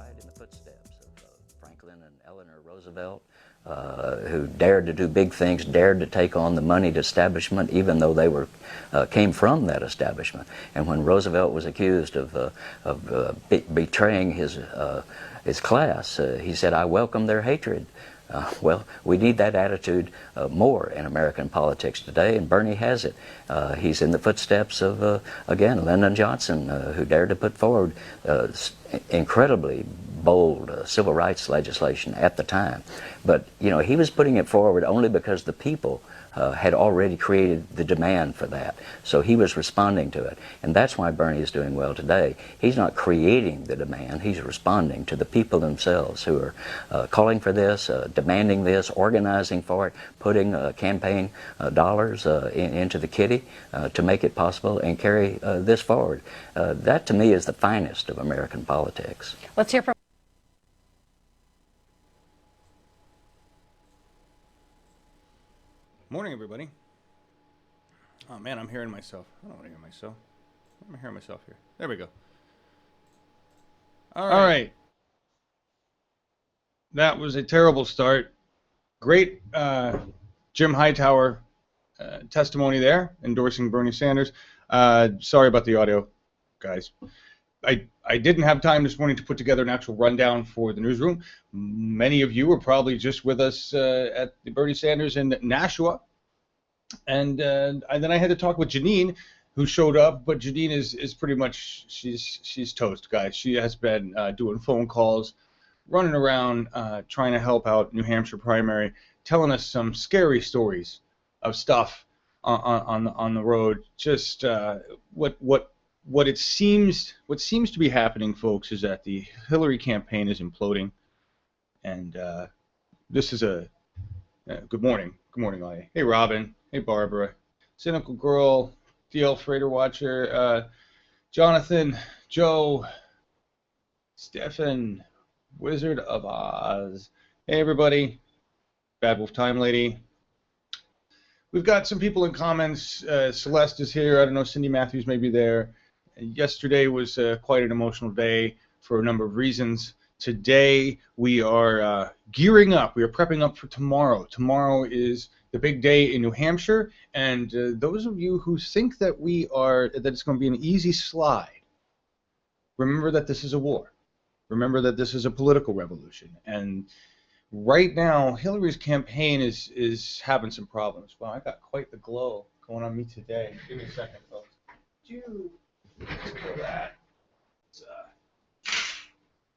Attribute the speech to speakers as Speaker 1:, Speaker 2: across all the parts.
Speaker 1: right in the footsteps of Franklin and Eleanor Roosevelt, who dared to do big things, dared to take on the moneyed establishment, even though they came from that establishment. And when Roosevelt was accused of betraying his class, he said, "I welcome their hatred." Well, we need that attitude more in American politics today, and Bernie has it. He's in the footsteps of, again, Lyndon Johnson, who dared to put forward incredibly bold civil rights legislation at the time. But, you know, he was putting it forward only because the people had already created the demand for that. So he was responding to it. And that's why Bernie is doing well today. He's not creating the demand. He's responding to the people themselves who are calling for this, demanding this, organizing for it, putting campaign dollars into the kitty to make it possible and carry this forward. That, to me, is the finest of American politics.
Speaker 2: Let's hear from
Speaker 3: Morning, everybody. Oh man, I'm hearing myself. I don't want to hear myself. I'm hearing myself here. There we go. All right. That was a terrible start. Great Jim Hightower testimony there, endorsing Bernie Sanders. Sorry about the audio, guys. I didn't have time this morning to put together an actual rundown for the newsroom. Many of you are probably just with us at the Bernie Sanders in Nashua. And then I had to talk with Janine, who showed up, but Janine is pretty much, she's toast, guys. She has been doing phone calls, running around, trying to help out New Hampshire primary, telling us some scary stories of stuff on the road. Just what seems to be happening, folks, is that the Hillary campaign is imploding, and this is a good morning, Laia. Hey, Robin. Hey, Barbara. Cynical Girl, DL Freighter Watcher, Jonathan, Joe, Stefan, Wizard of Oz. Hey, everybody. Bad Wolf Time Lady. We've got some people in comments. Celeste is here. I don't know, Cindy Matthews may be there. Yesterday was quite an emotional day for a number of reasons. Today we are gearing up. We are prepping up for tomorrow. Tomorrow is the big day in New Hampshire, and those of you who think that it's going to be an easy slide, remember that this is a war. Remember that this is a political revolution, and right now Hillary's campaign is having some problems. Wow, I got quite the glow going on me today. Give me a second, folks. Let's kill that.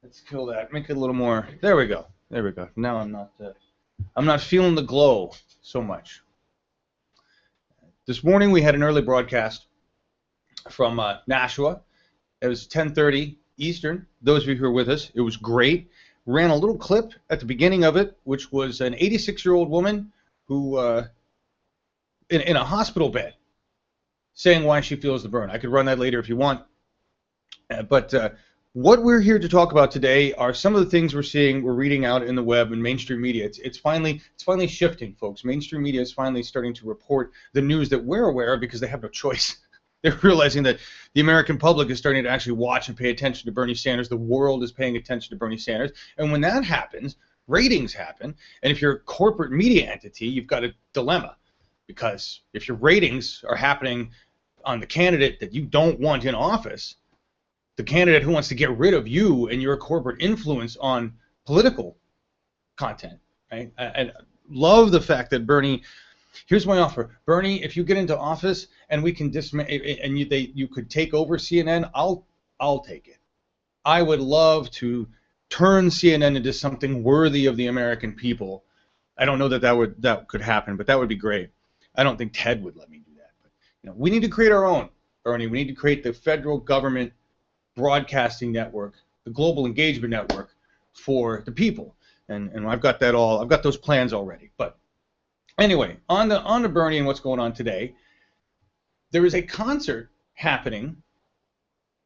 Speaker 3: Let's kill that. Make it a little more. There we go. There we go. Now I'm not feeling the glow so much. This morning we had an early broadcast from Nashua. It was 10:30 Eastern. Those of you who are with us, it was great. Ran a little clip at the beginning of it, which was an 86-year-old woman who, in a hospital bed, saying why she feels the burn. I could run that later if you want. But what we're here to talk about today are some of the things we're reading out in the web and mainstream media. It's finally shifting, folks. Mainstream media is finally starting to report the news that we're aware of because they have no choice. They're realizing that the American public is starting to actually watch and pay attention to Bernie Sanders. The world is paying attention to Bernie Sanders. And when that happens, ratings happen. And if you're a corporate media entity, you've got a dilemma. Because if your ratings are happening on the candidate that you don't want in office, the candidate who wants to get rid of you and your corporate influence on political content, right? I love the fact that Bernie, here's my offer. Bernie, if you get into office and we can you could take over CNN, I'll take it. I would love to turn CNN into something worthy of the American people. I don't know that could happen, but that would be great. I don't think Ted would let me do that. But we need to create our own, Bernie. We need to create the federal government broadcasting network, the global engagement network for the people, and I've got that all. I've got those plans already. But anyway, on to Bernie and what's going on today. There is a concert happening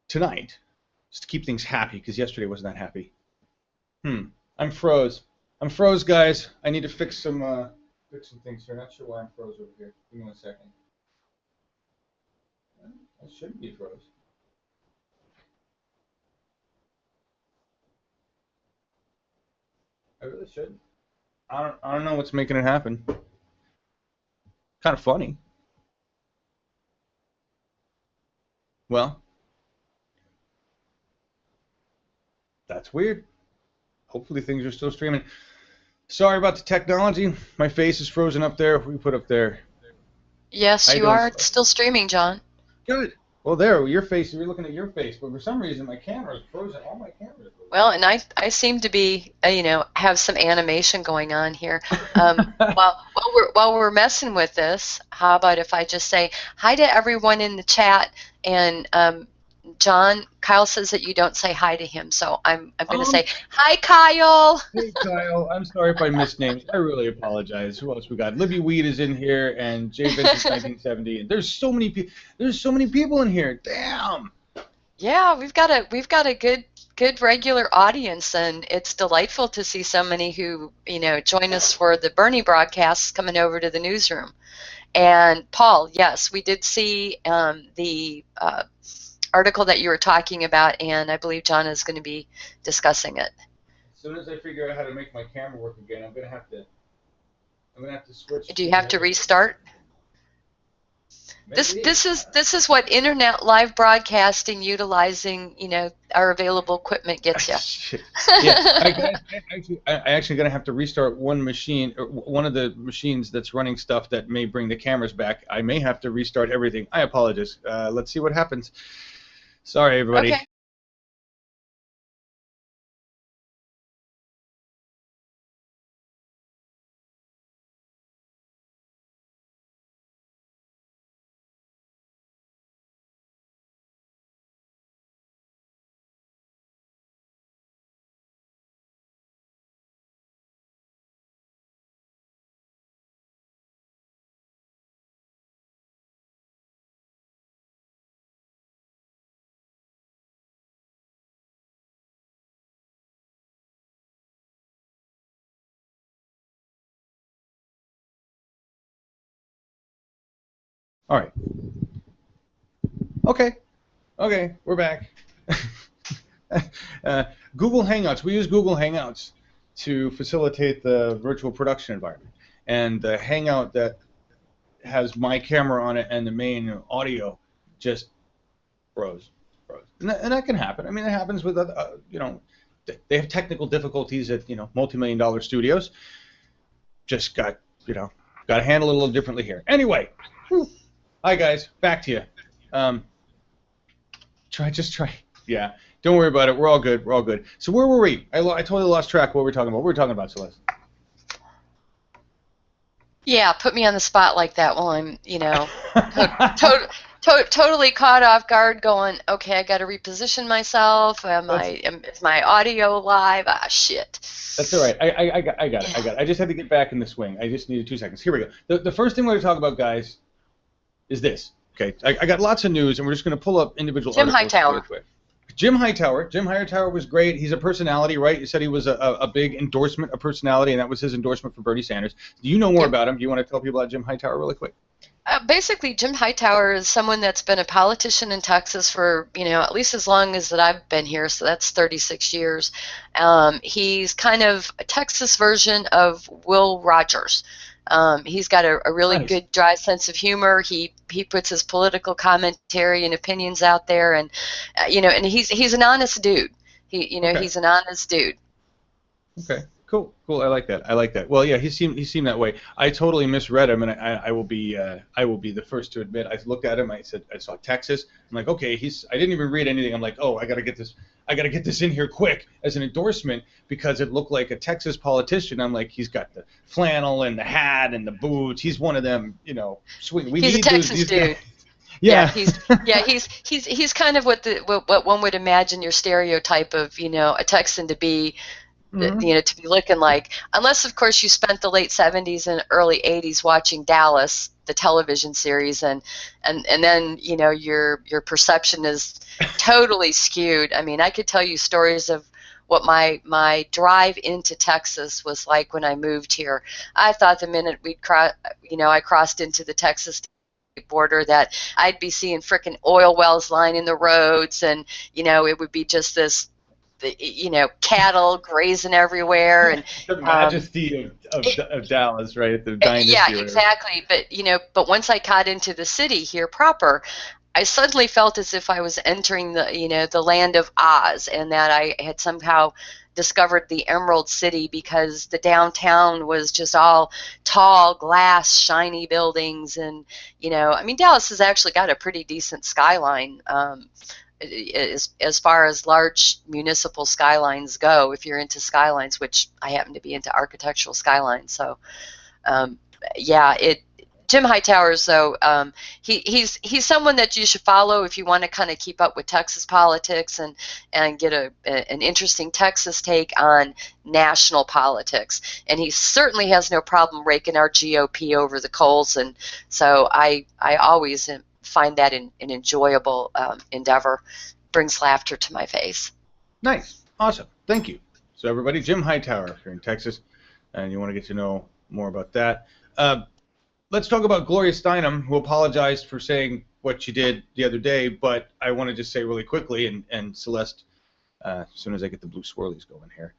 Speaker 3: tonight, just to keep things happy, because yesterday wasn't that happy. I'm froze, guys. I need to fix some things here. Not sure why I'm froze over here. Give me 1 second. I shouldn't be froze. I really should. I don't know what's making it happen. Kind of funny. Well, that's weird. Hopefully things are still streaming. Sorry about the technology. My face is frozen up there. We put up there.
Speaker 2: Yes,
Speaker 3: How you
Speaker 2: you
Speaker 3: doing,
Speaker 2: are
Speaker 3: Celeste?
Speaker 2: still streaming, John.
Speaker 3: Good. Well, there, your face. You're looking at your face, but for some reason my camera is frozen. All my cameras are
Speaker 2: Well, and I seem to be, have some animation going on here.
Speaker 3: frozen.
Speaker 2: While we're messing with this, how about if I just say hi to everyone in the chat? And John, Kyle says that you don't say hi to him, so I'm going to say hi, Kyle.
Speaker 3: Hey, Kyle. I'm sorry if I missed names. I really apologize. Who else we got? Libby Weed is in here, and Jay Vincent 1970. And there's so many people. There's so many people in here. Damn.
Speaker 2: Yeah, we've got a good regular audience, and it's delightful to see so many who join us for the Bernie broadcasts coming over to the newsroom. And Paul, yes, we did see the article that you were talking about, and I believe John is going to be discussing it.
Speaker 3: As soon as I figure out how to make my camera work again, I'm gonna have to switch.
Speaker 2: Do you have to restart?
Speaker 3: Maybe.
Speaker 2: This is what internet live broadcasting utilizing our available equipment gets you.
Speaker 3: Yeah, I actually gonna have to restart one machine, or one of the machines that's running stuff that may bring the cameras back. I may have to restart everything. I apologize. Let's see what happens. Sorry, everybody.
Speaker 2: Okay.
Speaker 3: All right. Okay, we're back. Google Hangouts. We use Google Hangouts to facilitate the virtual production environment. And the Hangout that has my camera on it and the main audio just froze. And that can happen. I mean, it happens with other, they have technical difficulties at, multi-million-dollar studios. Just got to handle it a little differently here. Anyway, hi guys, back to you. Try. Yeah, don't worry about it. We're all good. So where were we? I totally lost track of what we're talking about. What were we talking about, Celeste?
Speaker 2: Yeah, put me on the spot like that while I'm, totally caught off guard going, okay, I got to reposition myself. Is my audio live? Ah, shit.
Speaker 3: That's all right. I got it. I just had to get back in the swing. I just needed 2 seconds. Here we go. The first thing we're going to talk about, guys, is this. Okay, I got lots of news, and we're just going to pull up individual articles.
Speaker 2: Hightower.
Speaker 3: Really quick. Jim Hightower was great. He's a personality, right? You said he was a big endorsement, a personality, and that was his endorsement for Bernie Sanders. Do you know more about him? Do you want to tell people about Jim Hightower really quick?
Speaker 2: Basically, Jim Hightower is someone that's been a politician in Texas for, at least as long as that I've been here, so that's 36 years. He's kind of a Texas version of Will Rogers. He's got a really good, dry sense of humor. He puts his political commentary and opinions out there, and and he's an honest dude. He's an honest dude.
Speaker 3: Okay, cool. I like that. Well, yeah, he seemed that way. I totally misread him, and I will be the first to admit. I looked at him. I saw Texas. I'm like, okay, I didn't even read anything. I'm like, oh, I gotta get this in here quick as an endorsement because it looked like a Texas politician. I'm like, he's got the flannel and the hat and the boots. He's one of them, sweet.
Speaker 2: He's a Texas dude.
Speaker 3: Yeah.
Speaker 2: He's kind of what one would imagine your stereotype of a Texan to be.
Speaker 3: Mm-hmm.
Speaker 2: To be looking like, unless of course you spent the late 70s and early 80s watching Dallas, the television series, and then your perception is totally skewed. I mean, I could tell you stories of what my drive into Texas was like when I moved here. I thought the minute I crossed into the Texas border that I'd be seeing frickin' oil wells lining the roads, and it would be just this cattle grazing everywhere, and
Speaker 3: The majesty of Dallas, right? The
Speaker 2: yeah,
Speaker 3: dynasty. Right?
Speaker 2: exactly. But once I got into the city here proper, I suddenly felt as if I was entering the land of Oz, and that I had somehow discovered the Emerald City, because the downtown was just all tall glass, shiny buildings, and I mean, Dallas has actually got a pretty decent skyline. As far as large municipal skylines go, if you're into skylines, which I happen to be into architectural skylines, so um, yeah, Jim Hightower's though, he's someone that you should follow if you want to kind of keep up with Texas politics and get an interesting Texas take on national politics. And he certainly has no problem raking our GOP over the coals, and so I always find that an enjoyable endeavor. Brings laughter to my face.
Speaker 3: Nice, awesome, thank you. So everybody, Jim Hightower, if you're in Texas and you want to get to know more about that. Let's talk about Gloria Steinem, who apologized for saying what she did the other day, but I want to just say really quickly, and Celeste, as soon as I get the blue swirlies going here,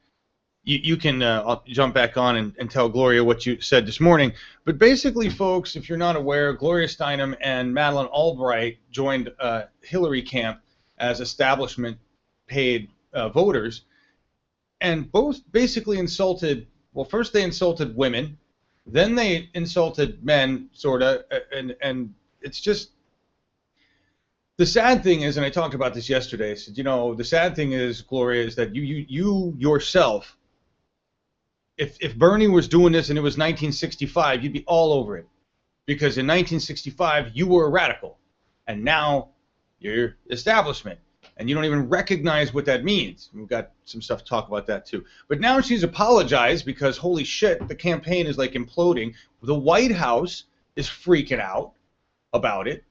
Speaker 3: you can I'll jump back on and tell Gloria what you said this morning. But basically, folks, if you're not aware, Gloria Steinem and Madeleine Albright joined Hillary camp as establishment paid voters, and both basically insulted, well, first they insulted women, then they insulted men, sort of, and it's just, the sad thing is, and I talked about this yesterday, I said, the sad thing is, Gloria, is that you yourself, if Bernie was doing this and it was 1965, you'd be all over it. Because in 1965, you were a radical, and now you're establishment. And you don't even recognize what that means. We've got some stuff to talk about that too. But now she's apologized because, holy shit, the campaign is like imploding. The White House is freaking out about it.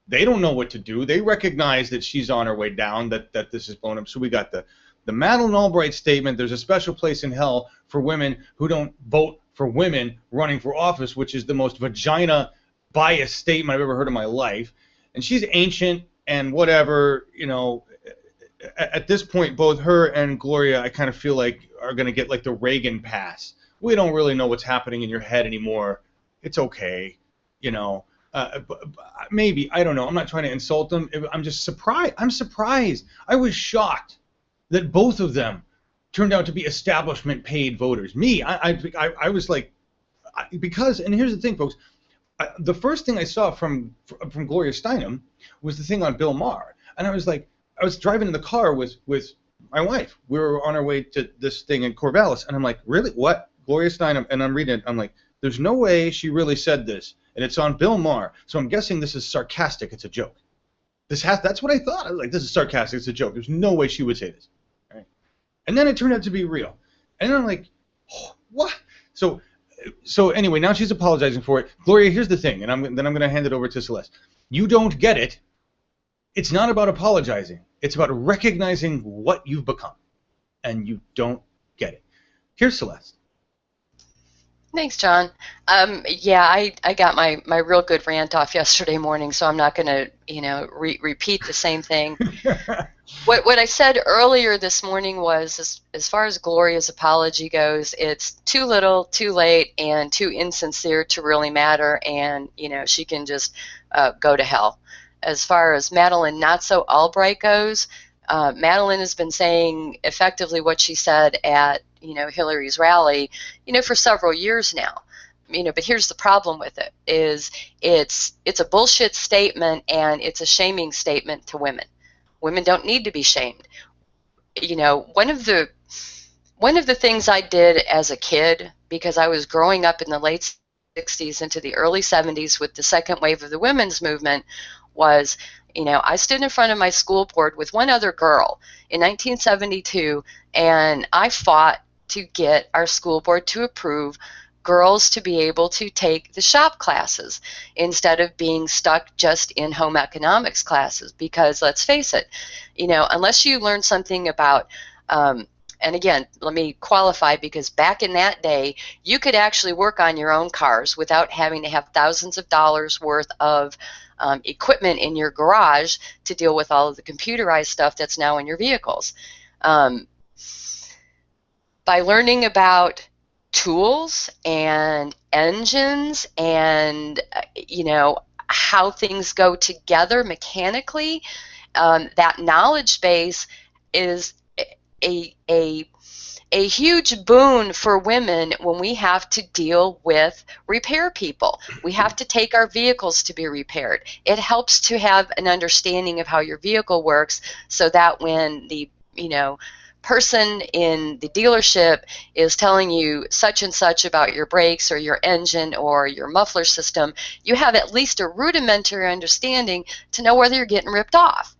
Speaker 3: They don't know what to do. They recognize that she's on her way down, that this is blown up. So we got the Madeleine Albright statement, there's a special place in hell for women who don't vote for women running for office, which is the most vagina-biased statement I've ever heard in my life. And she's ancient and whatever, at this point, both her and Gloria, I kind of feel like, are going to get like the Reagan pass. We don't really know what's happening in your head anymore. It's okay, maybe, I don't know. I'm not trying to insult them. I'm just surprised. I'm surprised. I was shocked that both of them turned out to be establishment paid voters. Me, I was like, because, and here's the thing, folks. The first thing I saw from Gloria Steinem was the thing on Bill Maher, and I was like, I was driving in the car with my wife. We were on our way to this thing in Corvallis, and I'm like, really? What? Gloria Steinem? And I'm reading it. I'm like, there's no way she really said this, and it's on Bill Maher. So I'm guessing this is sarcastic. It's a joke. That's what I thought. I was like, this is sarcastic. It's a joke. There's no way she would say this. Right? And then it turned out to be real. And then I'm like, oh, what? So anyway, now she's apologizing for it. Gloria, here's the thing, and then I'm going to hand it over to Celeste. You don't get it. It's not about apologizing. It's about recognizing what you've become, and you don't get it. Here's Celeste.
Speaker 2: Thanks, John. Yeah, I got my real good rant off yesterday morning, so I'm not going to repeat the same thing. What I said earlier this morning was, as far as Gloria's apology goes, it's too little, too late, and too insincere to really matter, and she can just go to hell. As far as Madeleine Not So Albright goes, Madeleine has been saying effectively what she said at Hillary's rally, for several years now. But here's the problem with it: is it's a bullshit statement, and it's a shaming statement to women. Women don't need to be shamed. One of the things I did as a kid, because I was growing up in the late 60s into the early 70s with the second wave of the women's movement, was, I stood in front of my school board with one other girl in 1972, and I fought to get our school board to approve girls to be able to take the shop classes instead of being stuck just in home economics classes. Because let's face it, unless you learn something about, and again, let me qualify, because back in that day, you could actually work on your own cars without having to have thousands of dollars worth of equipment in your garage to deal with all of the computerized stuff that's now in your vehicles. by learning about tools and engines and, how things go together mechanically, that knowledge base is a a huge boon for women when we have to deal with repair people. We have to take our vehicles to be repaired. It helps to have an understanding of how your vehicle works so that when the, person in the dealership is telling you such and such about your brakes or your engine or your muffler system, you have at least a rudimentary understanding to know whether you're getting ripped off.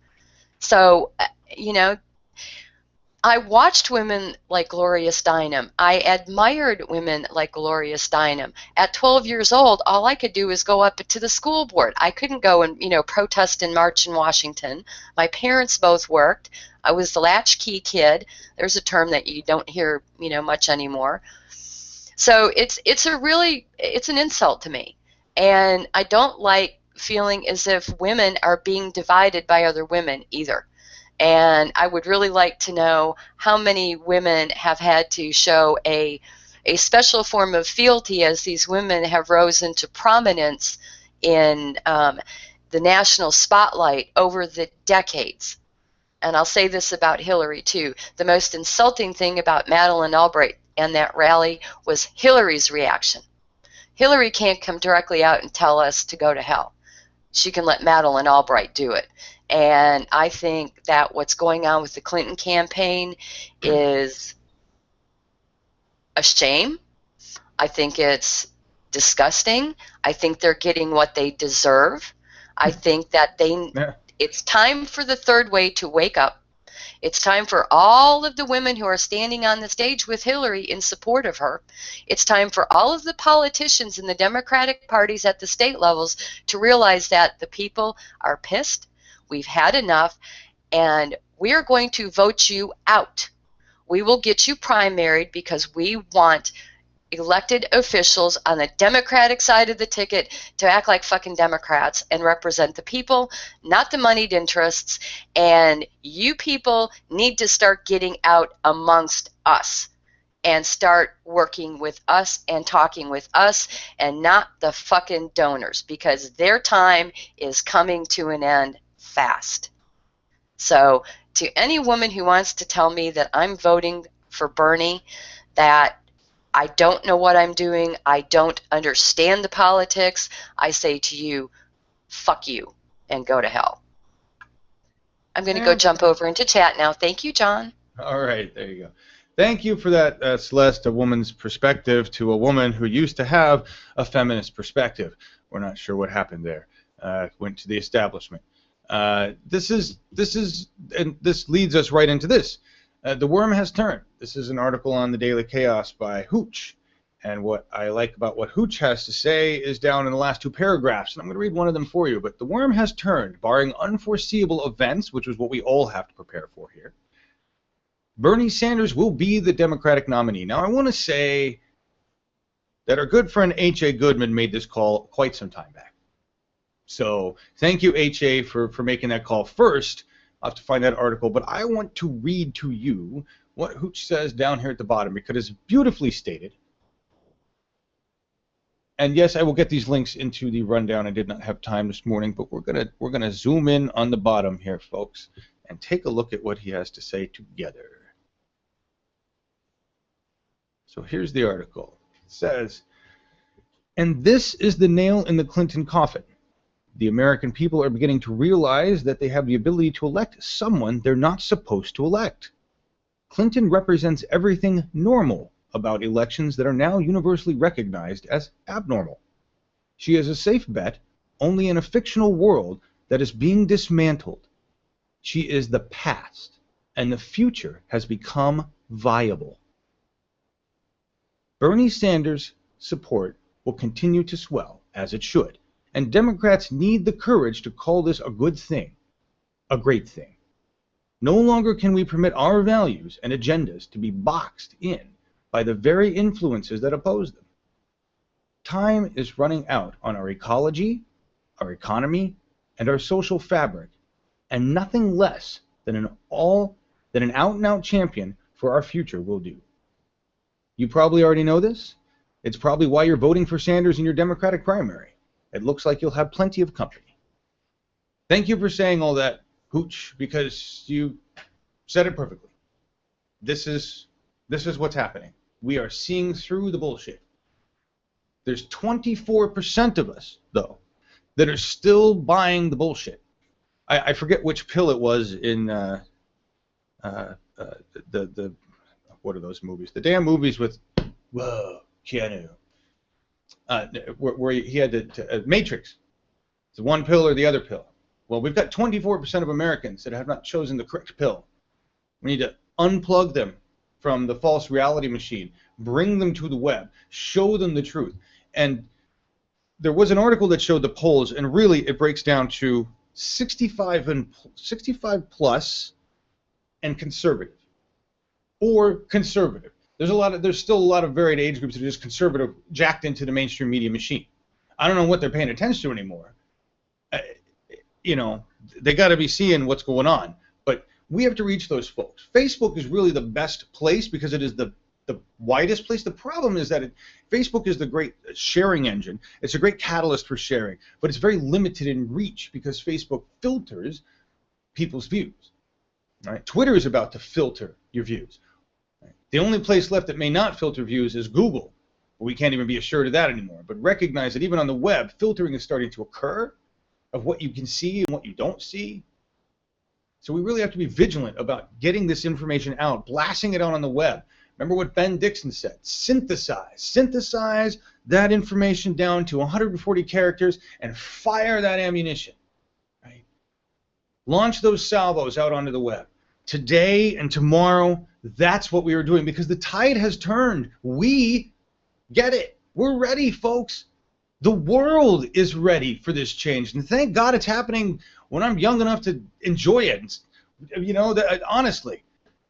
Speaker 2: So, I watched women like Gloria Steinem. I admired women like Gloria Steinem. At 12 years old, all I could do was go up to the school board. I couldn't go and, protest and march in Washington. My parents both worked. I was the latchkey kid. There's a term that you don't hear, much anymore. So it's an insult to me. And I don't like feeling as if women are being divided by other women either. And I would really like to know how many women have had to show a special form of fealty as these women have rose into prominence in the national spotlight over the decades. And I'll say this about Hillary, too. The most insulting thing about Madeleine Albright and that rally was Hillary's reaction. Hillary can't come directly out and tell us to go to hell. She can let Madeleine Albright do it. And I think that what's going on with the Clinton campaign is a shame. I think it's disgusting. I think they're getting what they deserve. I think that it's time for the third way to wake up. It's time for all of the women who are standing on the stage with Hillary in support of her. It's time for all of the politicians in the Democratic parties at the state levels to realize that the people are pissed. We've had enough, and we're going to vote you out. We will get you primaried because we want elected officials on the Democratic side of the ticket to act like fucking Democrats and represent the people, not the moneyed interests. And you people need to start getting out amongst us and start working with us and talking with us and not the fucking donors, because their time is coming to an end fast. So to any woman who wants to tell me that I'm voting for Bernie, that I don't know what I'm doing, I don't understand the politics, I say to you, fuck you and go to hell. I'm going to go jump over into chat now. Thank you, John.
Speaker 3: All right, there you go. Thank you for that, Celeste, a woman's perspective to a woman who used to have a feminist perspective. We're not sure what happened there. Went to the establishment. This leads us right into this. The worm has turned. This is an article on the Daily Chaos by Hooch. And what I like about what Hooch has to say is down in the last two paragraphs. And I'm going to read one of them for you. But the worm has turned, barring unforeseeable events, which is what we all have to prepare for here. Bernie Sanders will be the Democratic nominee. Now, I want to say that our good friend H.A. Goodman made this call quite some time back. So thank you, H.A., for making that call first. I'll have to find that article. But I want to read to you what Hooch says down here at the bottom, because it's beautifully stated. And yes, I will get these links into the rundown. I did not have time this morning, but we're gonna zoom in on the bottom here, folks, and take a look at what he has to say together. So here's the article. It says, and this is the nail in the Clinton coffin. The American people are beginning to realize that they have the ability to elect someone they're not supposed to elect. Clinton represents everything normal about elections that are now universally recognized as abnormal. She is a safe bet only in a fictional world that is being dismantled. She is the past, and the future has become viable. Bernie Sanders' support will continue to swell, as it should, and Democrats need the courage to call this a good thing, a great thing. No longer can we permit our values and agendas to be boxed in by the very influences that oppose them. Time is running out on our ecology, our economy, and our social fabric, and nothing less than an out-and-out champion for our future will do. You probably already know this. It's probably why you're voting for Sanders in your Democratic primary. It looks like you'll have plenty of company. Thank you for saying all that, Hooch, because you said it perfectly. This is what's happening. We are seeing through the bullshit. There's 24% of us, though, that are still buying the bullshit. I forget which pill it was in the what are those movies? The damn movies with Keanu, where he had the Matrix. It's one pill or the other pill. Well, we've got 24% of Americans that have not chosen the correct pill. We need to unplug them from the false reality machine, bring them to the web, show them the truth. And there was an article that showed the polls, and really it breaks down to 65 plus and conservative, or conservative. There's still a lot of varied age groups that are just conservative, jacked into the mainstream media machine. I don't know what they're paying attention to anymore. They got to be seeing what's going on. But we have to reach those folks. Facebook is really the best place because it is the widest place. The problem is that Facebook is the great sharing engine. It's a great catalyst for sharing, but it's very limited in reach because Facebook filters people's views. Right? Twitter is about to filter your views. Right? The only place left that may not filter views is Google. We can't even be assured of that anymore. But recognize that even on the web, filtering is starting to occur of what you can see and what you don't see. So we really have to be vigilant about getting this information out, blasting it out on the web. Remember what Ben Dixon said, synthesize that information down to 140 characters and fire that ammunition. Right? Launch those salvos out onto the web. Today and tomorrow, that's what we are doing because the tide has turned. We get it. We're ready, folks. The world is ready for this change. And thank God it's happening when I'm young enough to enjoy it. Honestly,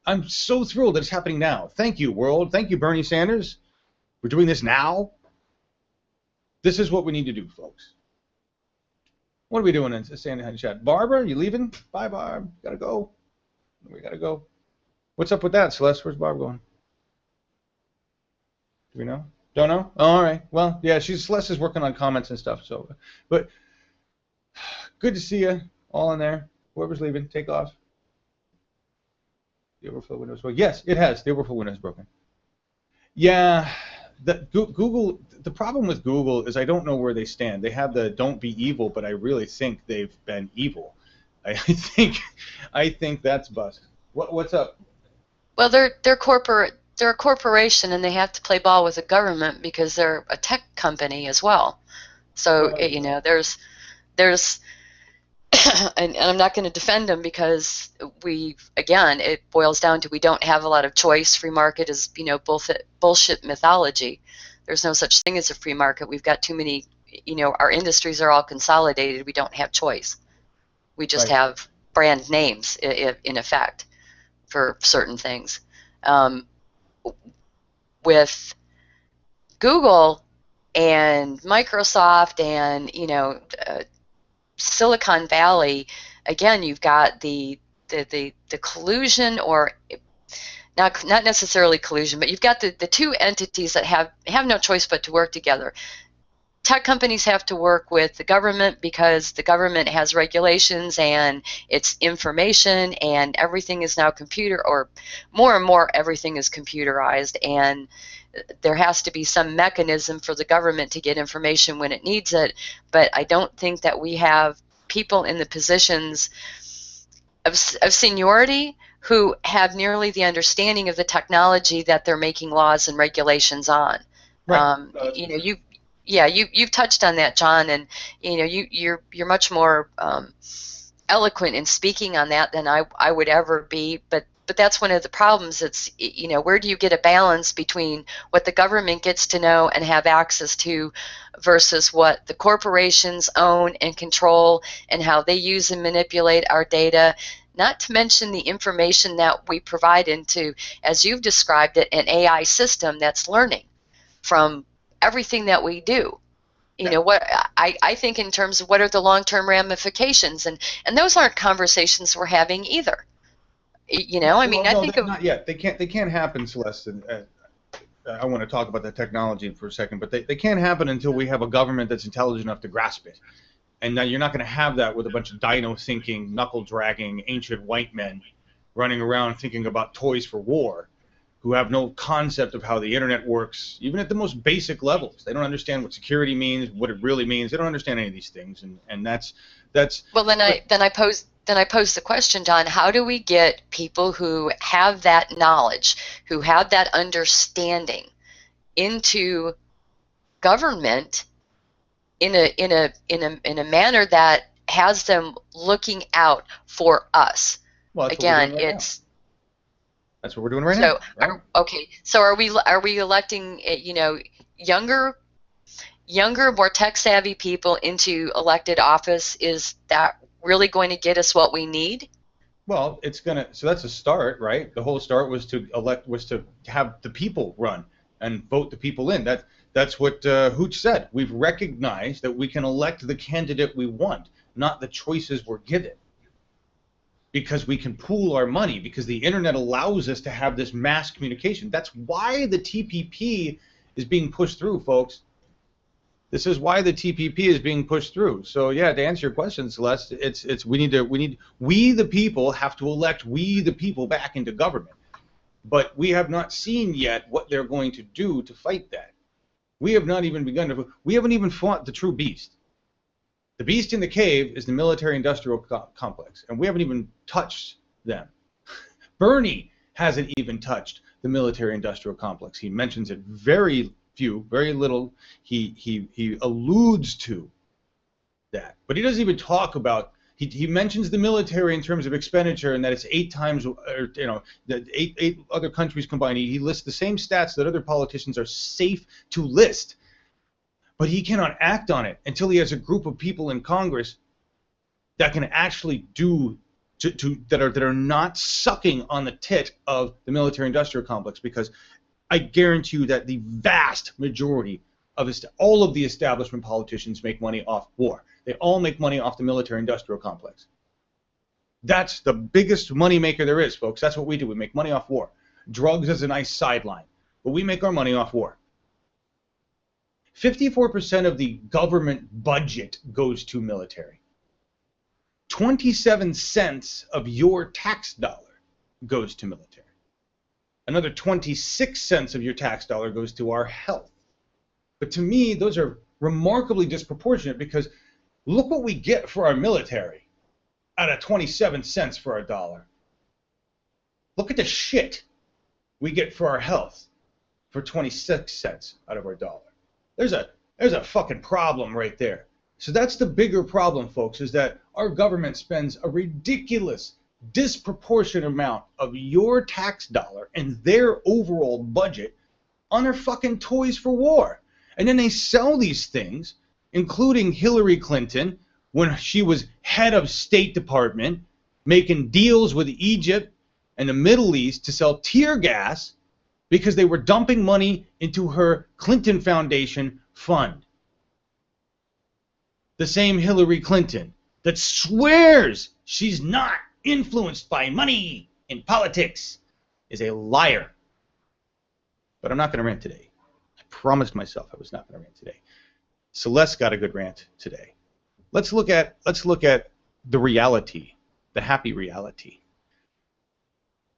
Speaker 3: I'm so thrilled that it's happening now. Thank you, world. Thank you, Bernie Sanders. We're doing this now. This is what we need to do, folks. What are we doing in the chat? Barbara, you leaving? Bye, Barb. Gotta go. We gotta go. What's up with that, Celeste? Where's Barb going? Do we know? Don't know? Oh, all right. Well, yeah, Celeste is working on comments and stuff. So, but good to see you all in there. Whoever's leaving, take off. The overflow window is broken. Yes, it has. The overflow window is broken. Yeah, Google. The problem with Google is I don't know where they stand. They have the "don't be evil," but I really think they've been evil. I think that's bust. What's up?
Speaker 2: Well, they're corporate. They're a corporation, and they have to play ball with the government because they're a tech company as well. So there's and I'm not going to defend them because it boils down to we don't have a lot of choice. Free market is bullshit mythology. There's no such thing as a free market. We've got too many. Our industries are all consolidated. We don't have choice. We just have brand names in effect for certain things. With Google and Microsoft and Silicon Valley, again, you've got the collusion, or not necessarily collusion, but you've got the two entities that have no choice but to work together. Tech companies have to work with the government because the government has regulations and it's information, and everything is now computer, or more and more everything is computerized, and there has to be some mechanism for the government to get information when it needs it. But I don't think that we have people in the positions of seniority who have nearly the understanding of the technology that they're making laws and regulations on. Right. You've touched on that, John, and you're much more eloquent in speaking on that than I would ever be. But that's one of the problems. It's where do you get a balance between what the government gets to know and have access to versus what the corporations own and control and how they use and manipulate our data. Not to mention the information that we provide into, as you've described it, an AI system that's learning from everything that we do. What I think in terms of what are the long-term ramifications, and those aren't conversations we're having either. You know, I mean,
Speaker 3: Well,
Speaker 2: I
Speaker 3: no,
Speaker 2: think of
Speaker 3: not yet. They can't happen, Celeste. I want to talk about the technology for a second, but they can't happen until we have a government that's intelligent enough to grasp it. And now you're not going to have that with a bunch of dino-thinking, knuckle-dragging, ancient white men running around thinking about toys for war, who have no concept of how the internet works, even at the most basic levels. They don't understand what security means, what it really means. They don't understand any of these things, and that's.
Speaker 2: well, then I pose the question, Don, how do we get people who have that knowledge, who have that understanding, into government in a manner that has them looking out for us?
Speaker 3: Well, that's what we're
Speaker 2: Again,
Speaker 3: doing right now. That's what we're doing right now, right?
Speaker 2: okay. So are we electing younger, more tech savvy people into elected office? Is that really going to get us what we need?
Speaker 3: Well, so that's a start, right? The whole start was to have the people run and vote the people in. That's what Hooch said. We've recognized that we can elect the candidate we want, not the choices we're given. Because we can pool our money, because the internet allows us to have this mass communication. That's why the TPP is being pushed through, folks. This is why the TPP is being pushed through. So yeah, to answer your question, Celeste, we the people have to elect we the people back into government. But we have not seen yet what they're going to do to fight that. We have not even we haven't even fought the true beast. The beast in the cave is the military-industrial complex, and we haven't even touched them. Bernie hasn't even touched the military-industrial complex. He mentions it very little. He alludes to that, but he doesn't even talk about. He mentions the military in terms of expenditure, and that it's 8 times, that eight other countries combined. He lists the same stats that other politicians are safe to list. But he cannot act on it until he has a group of people in Congress that can actually that are not sucking on the tit of the military-industrial complex. Because I guarantee you that the vast majority of all of the establishment politicians make money off war. They all make money off the military-industrial complex. That's the biggest money maker there is, folks. That's what we do. We make money off war. Drugs is a nice sideline, but we make our money off war. 54% of the government budget goes to military. 27 cents of your tax dollar goes to military. Another 26 cents of your tax dollar goes to our health. But to me, those are remarkably disproportionate, because look what we get for our military out of 27 cents for our dollar. Look at the shit we get for our health for 26 cents out of our dollar. There's a fucking problem right there. So that's the bigger problem, folks, is that our government spends a ridiculous, disproportionate amount of your tax dollar and their overall budget on their fucking toys for war. And then they sell these things, including Hillary Clinton, when she was head of State Department, making deals with Egypt and the Middle East to sell tear gas because they were dumping money into her Clinton Foundation fund. The same Hillary Clinton that swears she's not influenced by money in politics is a liar. But I'm not going to rant today. I promised myself I was not going to rant today. Celeste got a good rant today. Let's look at the reality, the happy reality.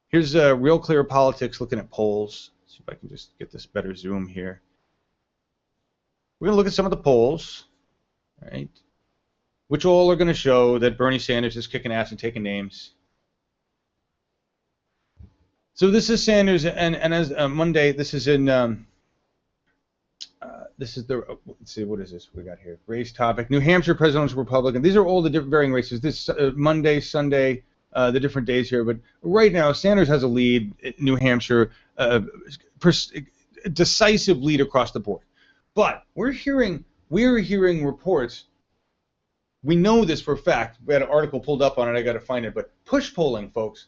Speaker 3: Here's Real Clear Politics looking at polls. Let's see if I can just get this better zoom here. We're going to look at some of the polls, right? Which all are going to show that Bernie Sanders is kicking ass and taking names. So this is Sanders, and as Monday, this is in, this is the, let's see, what is this we got here? Race topic, New Hampshire presidential Republican. These are all the different varying races. This Monday, Sunday, the different days here. But right now, Sanders has a lead in New Hampshire, decisive lead across the board. But we're hearing reports. We know this for a fact. We had an article pulled up on it. I got to find it. But push polling, folks.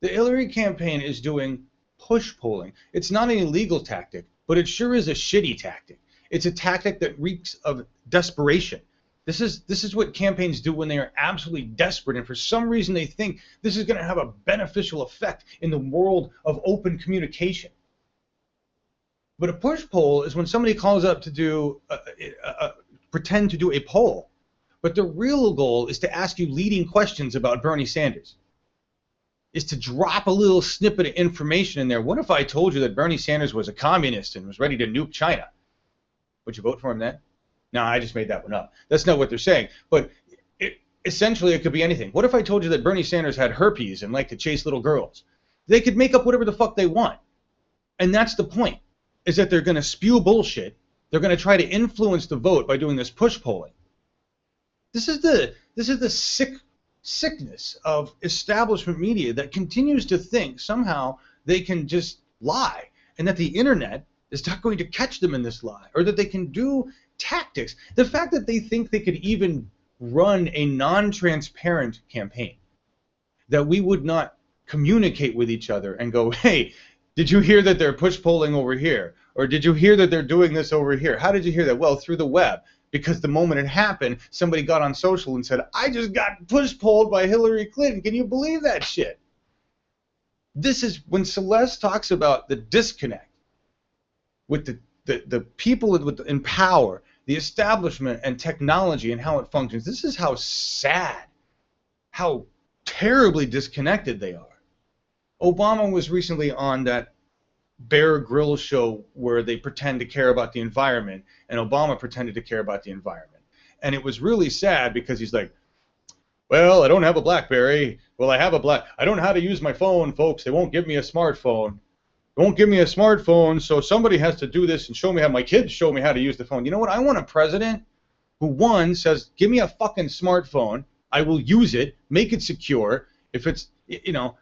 Speaker 3: The Hillary campaign is doing push polling. It's not an illegal tactic, but it sure is a shitty tactic. It's a tactic that reeks of desperation. This is what campaigns do when they are absolutely desperate, and for some reason they think this is going to have a beneficial effect in the world of open communication. But a push poll is when somebody calls up to do pretend to do a poll, but the real goal is to ask you leading questions about Bernie Sanders. Is to drop a little snippet of information in there. What if I told you that Bernie Sanders was a communist and was ready to nuke China? Would you vote for him then? No, I just made that one up. That's not what they're saying. But essentially, it could be anything. What if I told you that Bernie Sanders had herpes and liked to chase little girls? They could make up whatever the fuck they want. And that's the point, is that they're going to spew bullshit. They're going to try to influence the vote by doing this push polling. This is the sickness of establishment media that continues to think somehow they can just lie, and that the internet is not going to catch them in this lie, or that they can do tactics. The fact that they think they could even run a non-transparent campaign, that we would not communicate with each other and go, hey, did you hear that they're push polling over here? Or did you hear that they're doing this over here? How did you hear that? Well, through the web. Because the moment it happened, somebody got on social and said, I just got push polled by Hillary Clinton. Can you believe that shit? This is when Celeste talks about the disconnect with the people in power, the establishment and technology and how it functions. This is how sad, how terribly disconnected they are. Obama was recently on that Bear Grylls show where they pretend to care about the environment, and Obama pretended to care about the environment. And it was really sad because he's like, well, I don't have a BlackBerry. Well, I don't know how to use my phone, folks. They won't give me a smartphone. They won't give me a smartphone, so somebody has to do this and show me how. My kids show me how to use the phone. You know what? I want a president who, one, says, give me a fucking smartphone. I will use it, make it secure. If it's,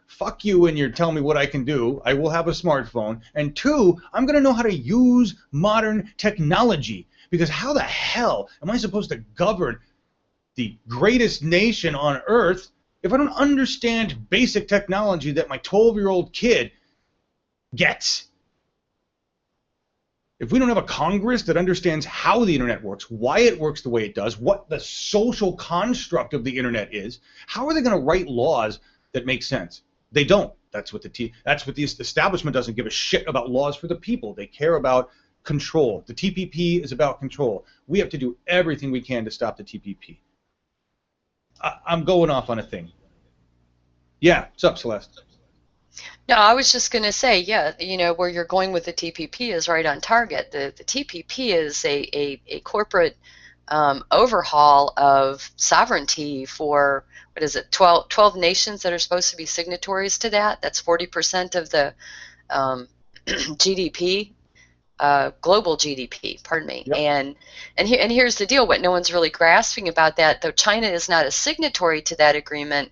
Speaker 3: fuck you and you're telling me what I can do, I will have a smartphone. And two, I'm going to know how to use modern technology. Because how the hell am I supposed to govern the greatest nation on earth if I don't understand basic technology that my 12-year-old kid gets? If we don't have a Congress that understands how the internet works, why it works the way it does, what the social construct of the internet is, how are they going to write laws that make sense? They don't. That's what the establishment doesn't give a shit about laws for the people. They care about control. The TPP is about control. We have to do everything we can to stop the TPP. I'm going off on a thing. Yeah, what's up, Celeste?
Speaker 2: No, I was just going to say, yeah, where you're going with the TPP is right on target. The TPP is a corporate overhaul of sovereignty for, 12 nations that are supposed to be signatories to that. That's 40% of the GDP, global GDP, pardon me. Yep. And here's the deal, what no one's really grasping about that, though China is not a signatory to that agreement,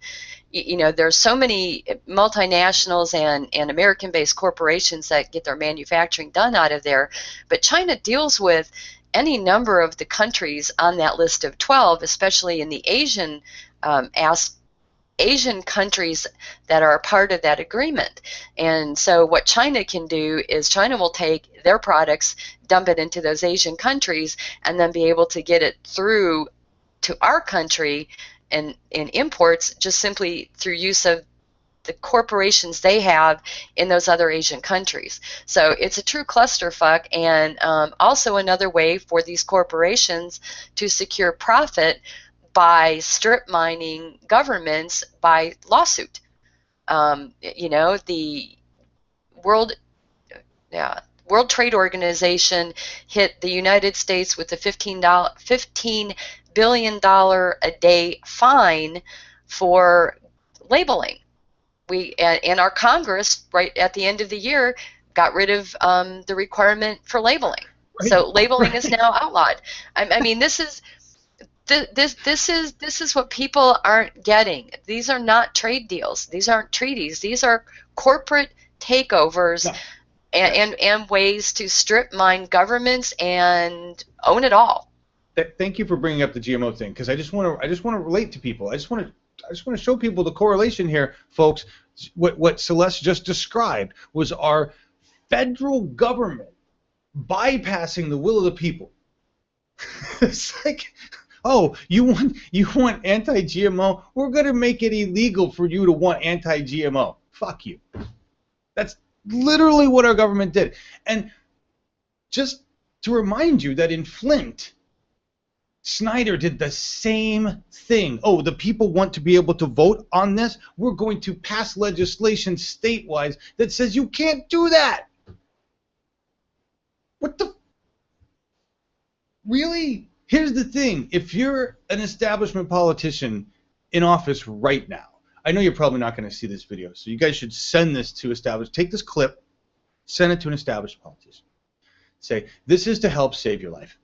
Speaker 2: there's so many multinationals and American-based corporations that get their manufacturing done out of there, but China deals with any number of the countries on that list of 12, especially in the Asian countries that are a part of that agreement. And so what China can do is China will take their products, dump it into those Asian countries, and then be able to get it through to our country and in imports just simply through use of the corporations they have in those other Asian countries. So it's a true clusterfuck, and also another way for these corporations to secure profit by strip mining governments by lawsuit. The World Trade Organization hit the United States with a $15 billion a day fine for labeling. And our Congress, right at the end of the year, got rid of the requirement for labeling. Right. So labeling is now outlawed. I mean, this is what people aren't getting. These are not trade deals. These aren't treaties. These are corporate takeovers. No. And ways to strip mine governments and own it all.
Speaker 3: Thank you for bringing up the GMO thing, because I just want to relate to people. I just want to show people the correlation here, folks. What Celeste just described was our federal government bypassing the will of the people. It's like, Oh, you want anti-GMO? We're going to make it illegal for you to want anti-GMO. Fuck you. That's literally what our government did. And just to remind you that in Flint, Snyder did the same thing. Oh, the people want to be able to vote on this? We're going to pass legislation statewide that says you can't do that. What the? Really? Here's the thing. If you're an establishment politician in office right now, I know you're probably not going to see this video, so you guys should send this to take this clip, send it to an established politician. Say, this is to help save your life.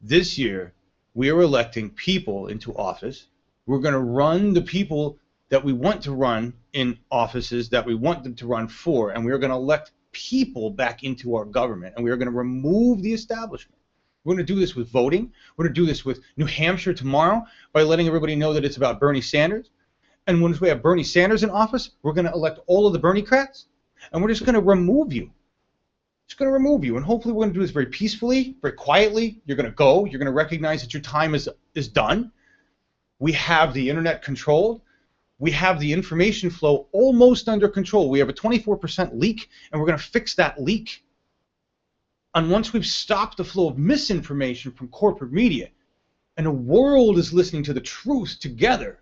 Speaker 3: This year, we are electing people into office. We're going to run the people that we want to run in offices that we want them to run for, and we're going to elect people back into our government, and we are going to remove the establishment. We're going to do this with voting. We're going to do this with New Hampshire tomorrow by letting everybody know that it's about Bernie Sanders. And once we have Bernie Sanders in office, we're going to elect all of the Bernie-crats, and we're just going to remove you. Just going to remove you, and hopefully we're going to do this very peacefully, very quietly. You're going to go. You're going to recognize that your time is done. We have the internet controlled. We have the information flow almost under control. We have a 24% leak, and we're going to fix that leak. And once we've stopped the flow of misinformation from corporate media, and the world is listening to the truth together,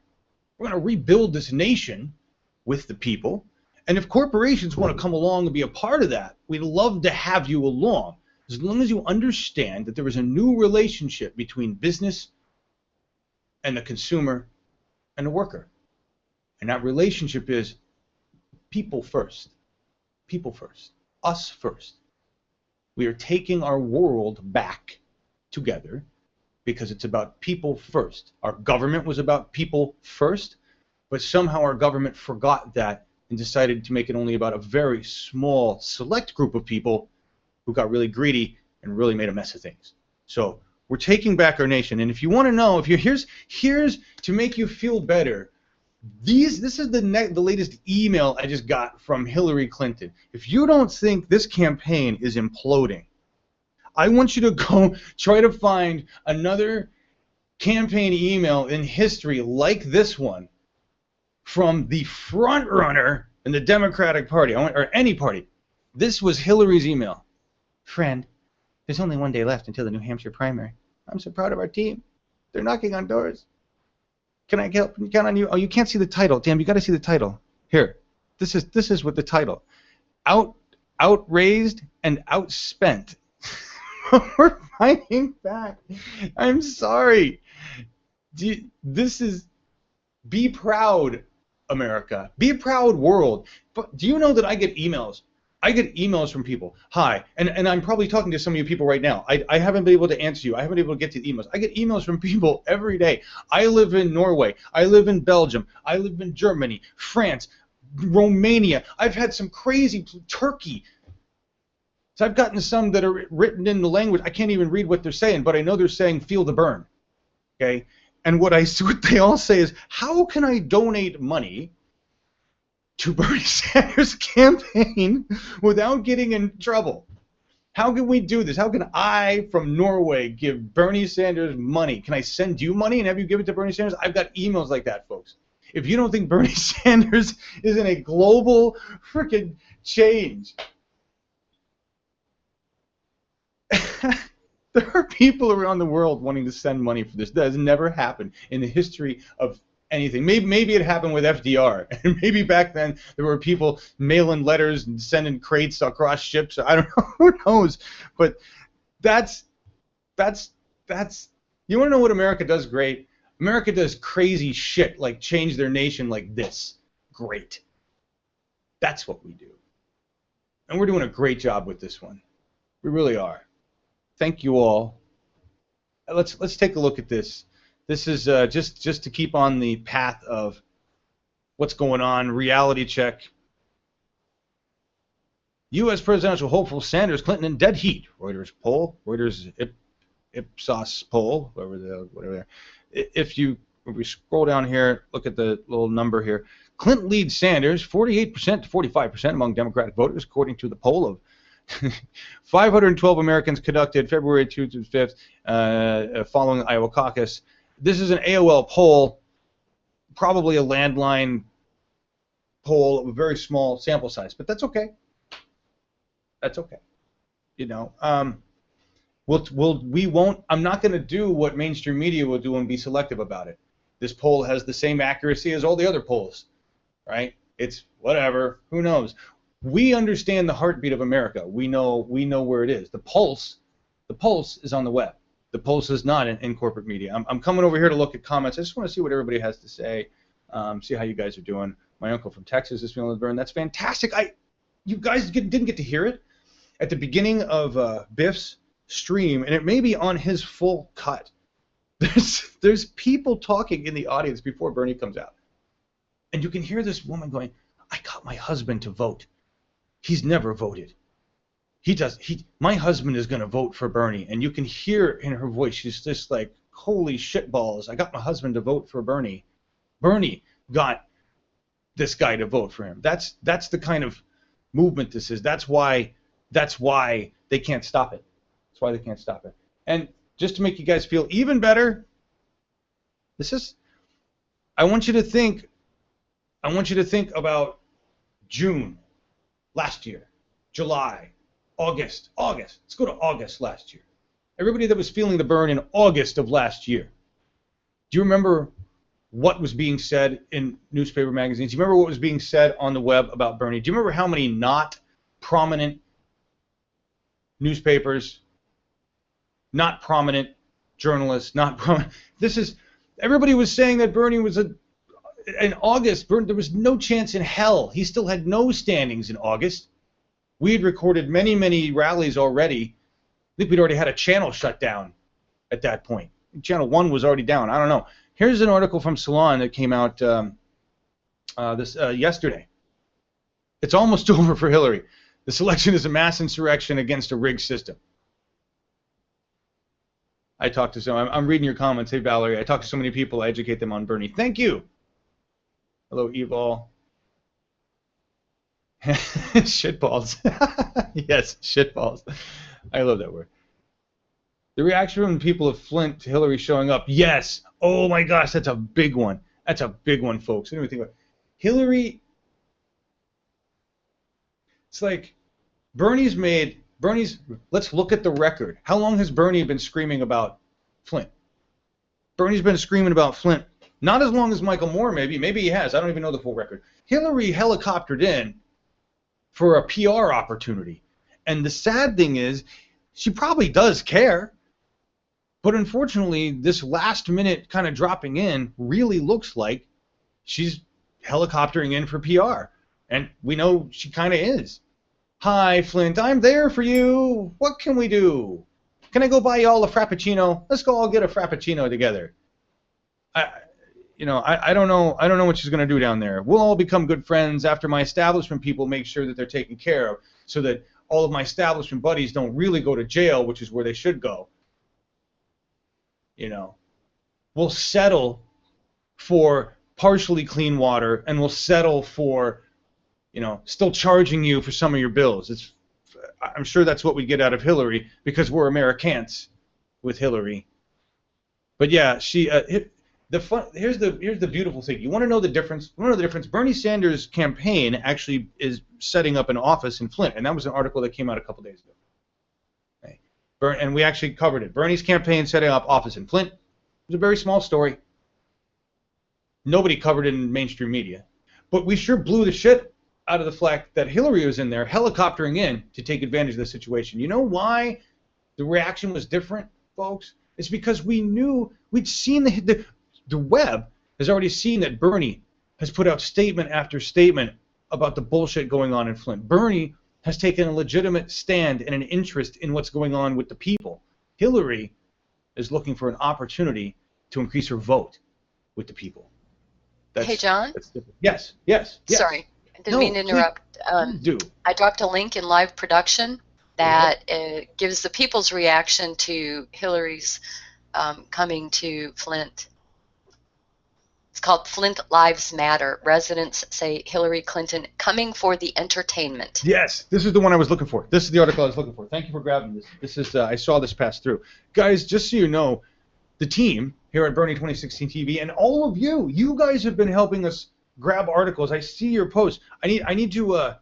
Speaker 3: we're going to rebuild this nation with the people. And if corporations want to come along and be a part of that, we'd love to have you along, as long as you understand that there is a new relationship between business and the consumer and the worker. And that relationship is people first. People first. Us first. We are taking our world back together because it's about people first. Our government was about people first, but somehow our government forgot that and decided to make it only about a very small, select group of people who got really greedy and really made a mess of things. So we're taking back our nation. And if you want to know, here's to make you feel better. This is the latest email I just got from Hillary Clinton. If you don't think this campaign is imploding, I want you to go try to find another campaign email in history like this one from the front runner in the Democratic Party, or any party. This was Hillary's email. Friend, there's only one day left until the New Hampshire primary. I'm so proud of our team. They're knocking on doors. Can I help? Count on you? Oh, you can't see the title. Damn, you got to see the title. Here, this is what the title. Outraised and outspent. We're fighting back. I'm sorry. This is, be proud, America. Be proud, world. But do you know that I get emails? I get emails from people. Hi, and I'm probably talking to some of you people right now. I haven't been able to answer you. I haven't been able to get to the emails. I get emails from people every day. I live in Norway. I live in Belgium. I live in Germany, France, Romania. I've had some crazy, Turkey. So I've gotten some that are written in the language. I can't even read what they're saying, but I know they're saying feel the burn. Okay? And what they all say is, how can I donate money to Bernie Sanders' campaign without getting in trouble? How can we do this? How can I, from Norway, give Bernie Sanders money? Can I send you money and have you give it to Bernie Sanders? I've got emails like that, folks. If you don't think Bernie Sanders is in a global freaking change, there are people around the world wanting to send money for this. That has never happened in the history of anything. Maybe it happened with FDR, and maybe back then there were people mailing letters and sending crates across ships. I don't know. Who knows? But that's. You want to know what America does great? America does crazy shit like change their nation like this. Great. That's what we do, and we're doing a great job with this one. We really are. Thank you all. Let's take a look at this. This is just to keep on the path of what's going on. Reality check. U.S. presidential hopeful Sanders Clinton in dead heat. Reuters poll. Reuters Ipsos poll. Whatever. If we scroll down here, look at the little number here. Clinton leads Sanders 48% to 45% among Democratic voters, according to the poll of 512 Americans conducted February 2 to 5th following the Iowa caucus. This is an AOL poll, probably a landline poll of a very small sample size, but that's okay. That's okay. You know, we won't. I'm not going to do what mainstream media will do and be selective about it. This poll has the same accuracy as all the other polls, right? It's whatever. Who knows? We understand the heartbeat of America. We know where it is. The pulse is on the web. The pulse is not in corporate media. I'm coming over here to look at comments. I just want to see what everybody has to say. See how you guys are doing. My uncle from Texas is feeling the burn. That's fantastic. You guys didn't get to hear it at the beginning of Biff's stream, and it may be on his full cut. There's people talking in the audience before Bernie comes out, and you can hear this woman going, "I got my husband to vote. He's never voted. My husband is going to vote for Bernie," and you can hear in her voice, she's just like, "Holy shit balls! I got my husband to vote for Bernie. Bernie got this guy to vote for him." That's the kind of movement this is. That's why they can't stop it. That's why they can't stop it. And just to make you guys feel even better, I want you to think about June last year, July, August. Let's go to August last year. Everybody that was feeling the burn in August of last year. Do you remember what was being said in newspaper magazines? Do you remember what was being said on the web about Bernie? Do you remember how many not prominent newspapers, not prominent journalists, everybody was saying that Bernie was in August, there was no chance in hell. He still had no standings in August. We had recorded many, many rallies already. I think we'd already had a channel shut down at that point. Channel 1 was already down. I don't know. Here's an article from Salon that came out yesterday. It's almost over for Hillary. This election is a mass insurrection against a rigged system. I talked to I'm reading your comments. Hey, Valerie. I talked to so many people. I educate them on Bernie. Thank you. Hello, Evol. Shitballs. Yes, shitballs. I love that word. The reaction from the people of Flint to Hillary showing up. Yes. Oh my gosh, that's a big one. That's a big one, folks. What do you think about it? Hillary? It's like Bernie's. Let's look at the record. How long has Bernie been screaming about Flint? Bernie's been screaming about Flint. Not as long as Michael Moore, maybe. Maybe he has. I don't even know the full record. Hillary helicoptered in for a PR opportunity. And the sad thing is, she probably does care. But unfortunately, this last minute kind of dropping in really looks like she's helicoptering in for PR. And we know she kind of is. Hi, Flint, I'm there for you. What can we do? Can I go buy y'all a Frappuccino? Let's go all get a Frappuccino together. I don't know what she's going to do down there. We'll all become good friends after my establishment people make sure that they're taken care of so that all of my establishment buddies don't really go to jail, which is where they should go. We'll settle for partially clean water, and we'll settle for, still charging you for some of your bills. I'm sure that's what we get out of Hillary because we're Americans with Hillary. But yeah, here's the beautiful thing. You want to know the difference? Bernie Sanders' campaign actually is setting up an office in Flint, and that was an article that came out a couple days ago. Okay. And we actually covered it. Bernie's campaign setting up office in Flint. It was a very small story. Nobody covered it in mainstream media. But we sure blew the shit out of the fact that Hillary was in there helicoptering in to take advantage of the situation. You know why the reaction was different, folks? It's because we'd seen the web has already seen that Bernie has put out statement after statement about the bullshit going on in Flint. Bernie has taken a legitimate stand and an interest in what's going on with the people. Hillary is looking for an opportunity to increase her vote with the people.
Speaker 2: Hey, John?
Speaker 3: Yes.
Speaker 2: Sorry, I didn't mean to interrupt.
Speaker 3: Do.
Speaker 2: I dropped a link in live production that gives the people's reaction to Hillary's coming to Flint. It's called Flint Lives Matter. Residents say Hillary Clinton coming for the entertainment.
Speaker 3: Yes, this is the one I was looking for. This is the article I was looking for. Thank you for grabbing this. This is I saw this pass through. Guys, just so you know, the team here at Bernie 2016 TV and all of you guys have been helping us grab articles. I see your posts. I need to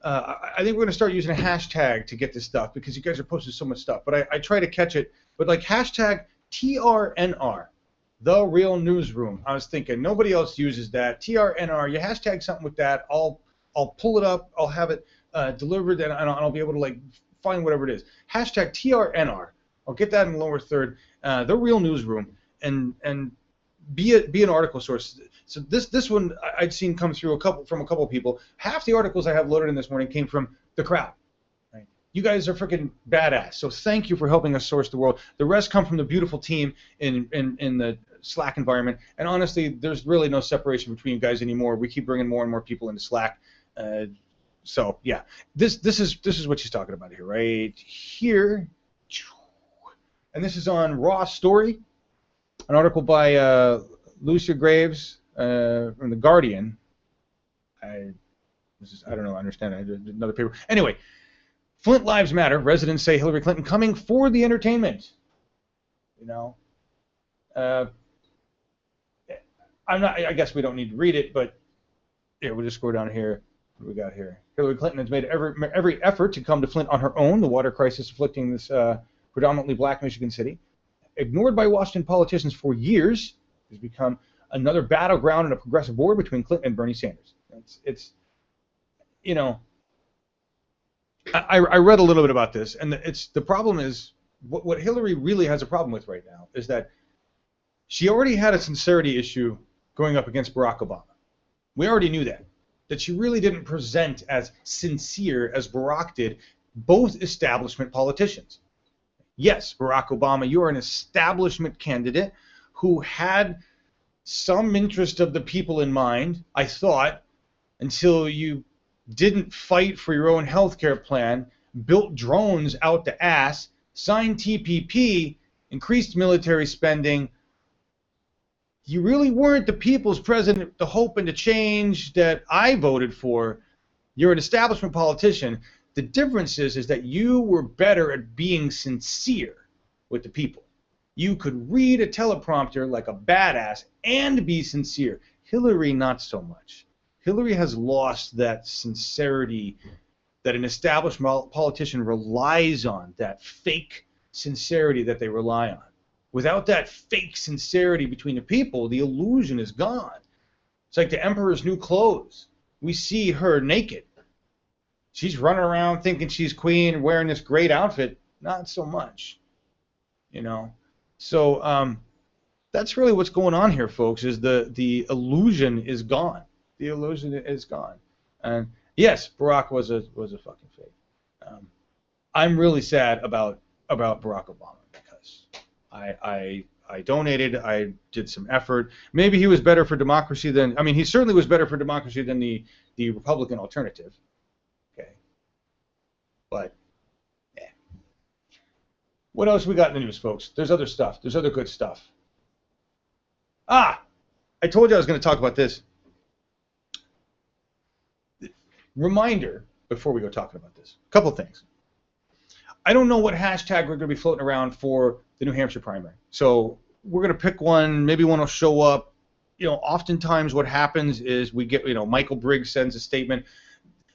Speaker 3: I think we're going to start using a hashtag to get this stuff because you guys are posting so much stuff. But I try to catch it. But like hashtag TRNR, The Real Newsroom. I was thinking nobody else uses that. TRNR, you hashtag something with that. I'll pull it up. I'll have it delivered and I'll be able to like find whatever it is. Hashtag TRNR. I'll get that in the lower third. The Real Newsroom and be an article source. So this one I'd seen come through from a couple of people. Half the articles I have loaded in this morning came from the crowd. Right? You guys are freaking badass. So thank you for helping us source the world. The rest come from the beautiful team in the Slack environment. And honestly, there's really no separation between you guys anymore. We keep bringing more and more people into Slack. So yeah, this is what she's talking about here, right here. And this is on Raw Story, an article by Lucia Graves from The Guardian. I don't know, I understand. I did another paper. Anyway, Flint Lives Matter. Residents say Hillary Clinton coming for the entertainment. You know, I'm not. I guess we don't need to read it, but yeah, we'll just scroll down here. What do we got here? Hillary Clinton has made every effort to come to Flint on her own. The water crisis afflicting this predominantly black Michigan city, ignored by Washington politicians for years, has become another battleground in a progressive war between Clinton and Bernie Sanders. It's you know, I read a little bit about this, and the problem is what Hillary really has a problem with right now is that she already had a sincerity issue going up against Barack Obama. We already knew that she really didn't present as sincere as Barack did, both establishment politicians. Yes, Barack Obama, you are an establishment candidate who had some interest of the people in mind, I thought, until you didn't fight for your own health care plan, built drones out the ass, signed TPP, increased military spending. You really weren't the people's president, the hope and the change that I voted for. You're an establishment politician. The difference is that you were better at being sincere with the people. You could read a teleprompter like a badass and be sincere. Hillary, not so much. Hillary has lost that sincerity that an established politician relies on, that fake sincerity that they rely on. Without that fake sincerity between the people, the illusion is gone. It's like the emperor's new clothes. We see her naked. She's running around thinking she's queen, wearing this great outfit. Not so much, you know. So that's really what's going on here, folks. Is the illusion is gone. The illusion is gone. And yes, Barack was a fucking fake. I'm really sad about Barack Obama because I donated. I did some effort. Maybe he was better for democracy than. I mean, he certainly was better for democracy than the Republican alternative. Okay. But, yeah. What else we got in the news, folks? There's other stuff. There's other good stuff. I told you I was going to talk about this. Reminder, before we go talking about this, a couple things. I don't know what hashtag we're going to be floating around for the New Hampshire primary. So we're going to pick one. Maybe one will show up. You know, oftentimes what happens is we get, Michael Briggs sends a statement.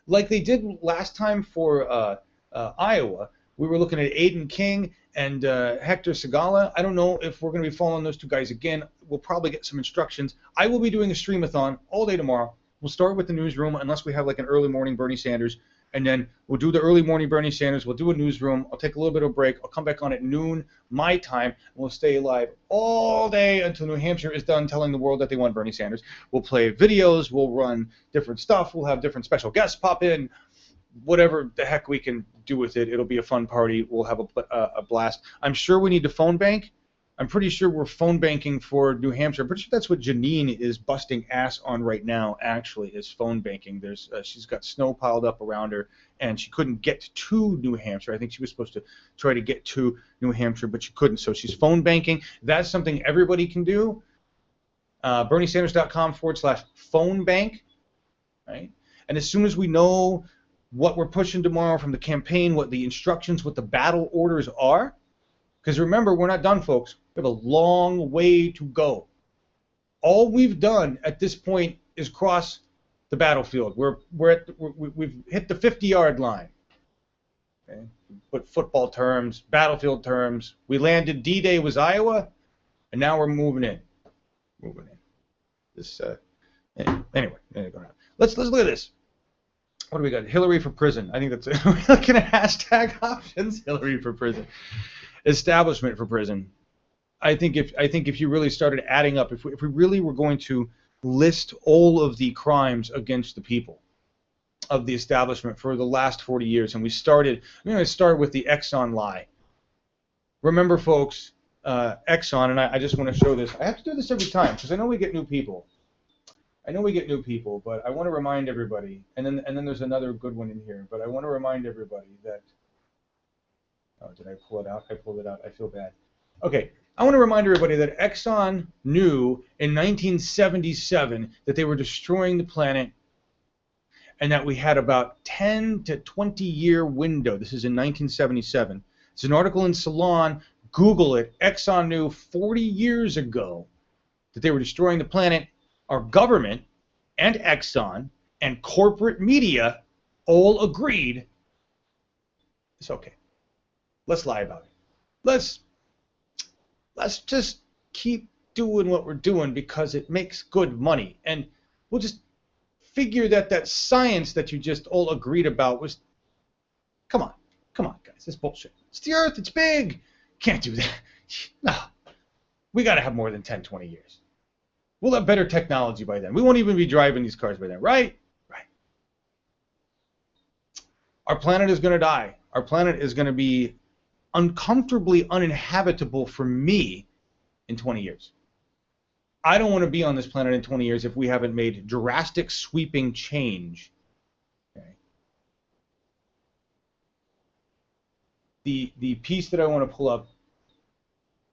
Speaker 3: Like they did last time for Iowa, we were looking at Aiden King and Hector Segala. I don't know if we're going to be following those two guys again. We'll probably get some instructions. I will be doing a stream-a-thon all day tomorrow. We'll start with the newsroom unless we have like an early morning Bernie Sanders. And then we'll do the early morning Bernie Sanders. We'll do a newsroom. I'll take a little bit of a break. I'll come back on at noon my time. And we'll stay live all day until New Hampshire is done telling the world that they want Bernie Sanders. We'll play videos. We'll run different stuff. We'll have different special guests pop in. Whatever the heck we can do with it. It'll be a fun party. We'll have a blast. I'm sure we need to phone bank. I'm pretty sure we're phone banking for New Hampshire. I'm pretty sure that's what Janine is busting ass on right now, actually, is phone banking. She's got snow piled up around her, and she couldn't get to New Hampshire. I think she was supposed to try to get to New Hampshire, but she couldn't, so she's phone banking. That's something everybody can do. BernieSanders.com/phone bank, right? And as soon as we know what we're pushing tomorrow from the campaign, what the instructions, what the battle orders are, because remember, we're not done, folks. We have a long way to go. All we've done at this point is cross the battlefield. We've hit the 50-yard line. Okay? Put football terms, battlefield terms. We landed. D-Day was Iowa, and now we're moving in. This anyway. Let's look at this. What do we got? Hillary for prison. I think that's it. We're looking at hashtag options. Hillary for prison. Establishment for prison. I think if you really started adding up, if we really were going to list all of the crimes against the people of the establishment for the last 40 years, and we started, I'm going to start with the Exxon lie. Remember, folks, Exxon, and I just want to show this. I have to do this every time because I know we get new people. But I want to remind everybody, and then there's another good one in here, but I want to remind everybody that, oh, did I pull it out? I pulled it out. I feel bad. Okay, I want to remind everybody that Exxon knew in 1977 that they were destroying the planet and that we had about 10 to 20 year window. This is in 1977. It's an article in Salon. Google it. Exxon knew 40 years ago that they were destroying the planet. Our government and Exxon and corporate media all agreed it's okay. Let's lie about it. Let's just keep doing what we're doing because it makes good money. And we'll just figure that science that you just all agreed about was, come on, guys, this bullshit. It's the Earth, it's big. Can't do that. No, we got to have more than 10, 20 years. We'll have better technology by then. We won't even be driving these cars by then, right? Right. Our planet is going to die. Our planet is going to be uncomfortably uninhabitable for me in 20 years. I don't want to be on this planet in 20 years if we haven't made drastic, sweeping change. Okay. The piece that I want to pull up,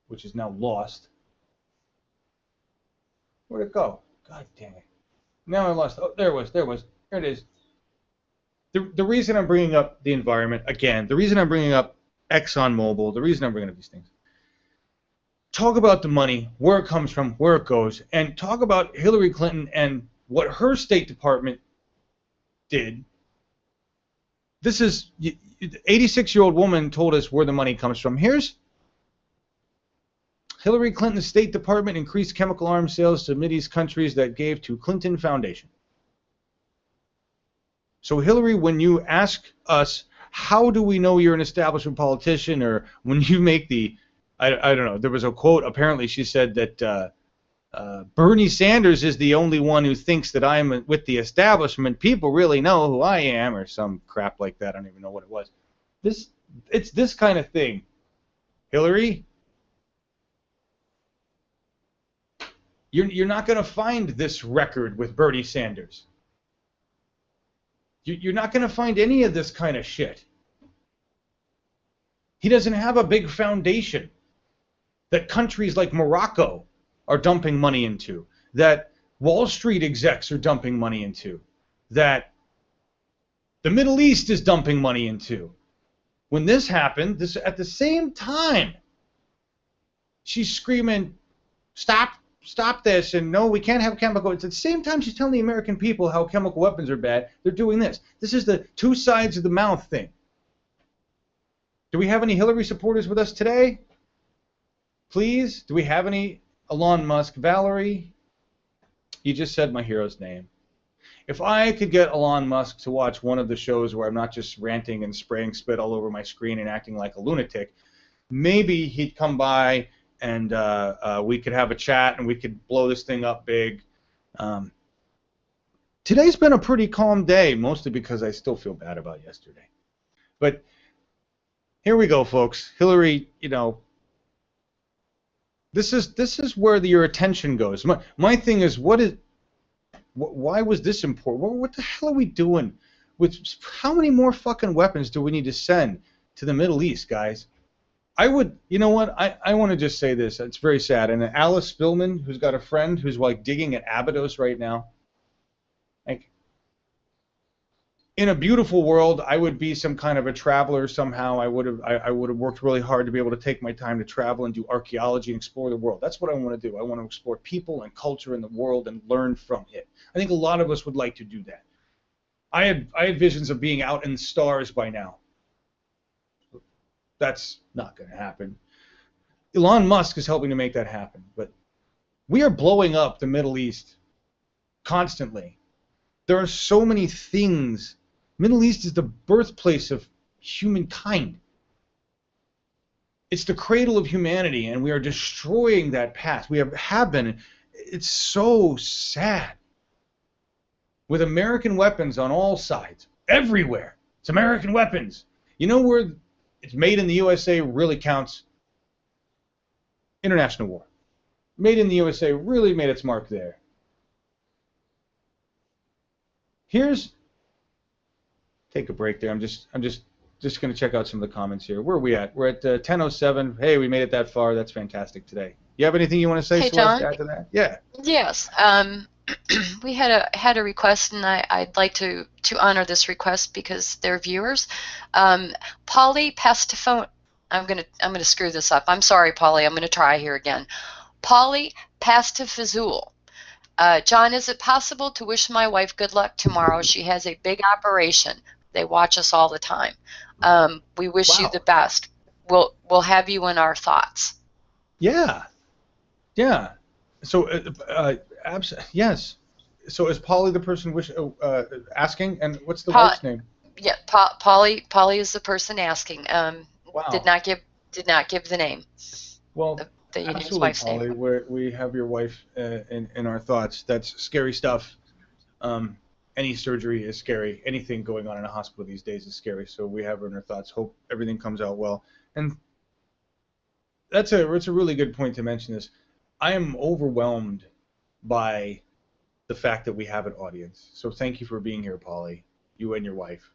Speaker 3: which is now lost. Where'd it go? God dang it. Now I lost. Oh, there it was. There it is. The reason I'm bringing up the environment, again, the reason I'm bringing up ExxonMobil, the reason I'm bringing up these things, talk about the money, where it comes from, where it goes, and talk about Hillary Clinton and what her State Department did. This is, the 86-year-old woman told us where the money comes from. Here's Hillary Clinton's State Department increased chemical arms sales to Mideast countries that gave to Clinton Foundation. So Hillary, when you ask us, how do we know you're an establishment politician, or when you make the, I don't know, there was a quote, apparently she said that Bernie Sanders is the only one who thinks that I'm with the establishment. People really know who I am, or some crap like that. I don't even know what it was. It's this kind of thing. Hillary, you're not going to find this record with Bernie Sanders. You're not going to find any of this kind of shit. He doesn't have a big foundation that countries like Morocco are dumping money into, that Wall Street execs are dumping money into, that the Middle East is dumping money into. When this happened, this at the same time, she's screaming, stop this, and no, we can't have chemical. It's at the same time she's telling the American people how chemical weapons are bad. They're doing this. This is the two sides of the mouth thing. Do we have any Hillary supporters with us today? Please? Do we have any Elon Musk? Valerie? You just said my hero's name. If I could get Elon Musk to watch one of the shows where I'm not just ranting and spraying spit all over my screen and acting like a lunatic, maybe he'd come by and we could have a chat and we could blow this thing up big. Today's been a pretty calm day, mostly because I still feel bad about yesterday. But here we go, folks. Hillary, you know, this is where your attention goes. My thing is, why was this important? What the hell are we doing? With how many more fucking weapons do we need to send to the Middle East, guys? I would, you know what? I want to just say this. It's very sad. And Alice Spillman, who's got a friend who's like digging at Abydos right now. Like, in a beautiful world, I would be some kind of a traveler somehow. I would have worked really hard to be able to take my time to travel and do archaeology and explore the world. That's what I want to do. I want to explore people and culture in the world and learn from it. I think a lot of us would like to do that. I had visions of being out in the stars by now. That's not going to happen. Elon Musk is helping to make that happen, but we are blowing up the Middle East constantly. There are so many things. Middle East is the birthplace of humankind. It's the cradle of humanity, and we are destroying that past. We have been. It's so sad. With American weapons on all sides, everywhere. It's American weapons. You know where it's made in the USA really counts? International war. Made in the USA really made its mark there. Take a break there. I'm just going to check out some of the comments here. Where are we at? We're at 10:07. Hey, we made it that far. That's fantastic today. You have anything you want to say,
Speaker 2: Hey,
Speaker 3: Celeste,
Speaker 2: John?
Speaker 3: to add to that? Yeah.
Speaker 2: Yes. We had a request, and I'd like to honor this request because they're viewers. Polly Pastafone. I'm gonna screw this up. I'm sorry, Polly. I'm gonna try here again. Polly Pastafazul. John, is it possible to wish my wife good luck tomorrow? She has a big operation. They watch us all the time. We wish you
Speaker 3: Wow.
Speaker 2: the best. We'll have you in our thoughts.
Speaker 3: Yeah. Yeah. So, yes. So is Polly the person asking? And what's the
Speaker 2: Pa-
Speaker 3: wife's name?
Speaker 2: Yeah, Polly is the person asking.
Speaker 3: Wow.
Speaker 2: Did not give the name.
Speaker 3: Well,
Speaker 2: His
Speaker 3: absolutely,
Speaker 2: wife's
Speaker 3: Polly.
Speaker 2: name.
Speaker 3: We have your wife in our thoughts. That's scary stuff. Any surgery is scary. Anything going on in a hospital these days is scary. So we have her in our thoughts. Hope everything comes out well. And it's a really good point to mention this. I am overwhelmed by the fact that we have an audience. So thank you for being here, Polly, you and your wife.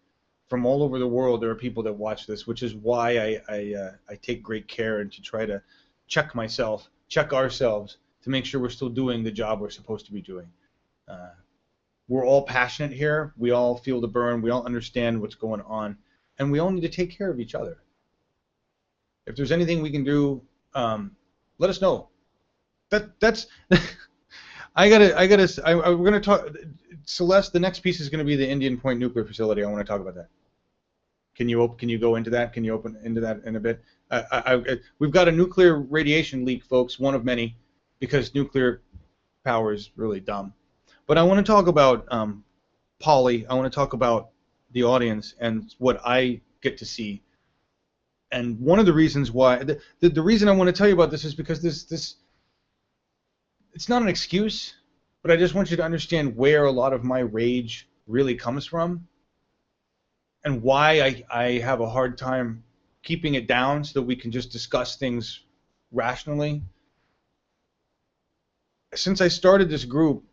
Speaker 3: From all over the world, there are people that watch this, which is why I take great care and to try to check ourselves to make sure we're still doing the job we're supposed to be doing. We're all passionate here. We all feel the burn. We all understand what's going on, and we all need to take care of each other. If there's anything we can do, let us know. That's we're gonna talk. Celeste, the next piece is going to be the Indian Point nuclear facility. I want to talk about that. Can you go into that? Can you open into that in a bit? We've got a nuclear radiation leak, folks, one of many, because nuclear power is really dumb. But I want to talk about Polly. I want to talk about the audience and what I get to see. And one of the reasons why the reason I want to tell you about this is because this it's not an excuse, but I just want you to understand where a lot of my rage really comes from and why I have a hard time keeping it down so that we can just discuss things rationally. Since I started this group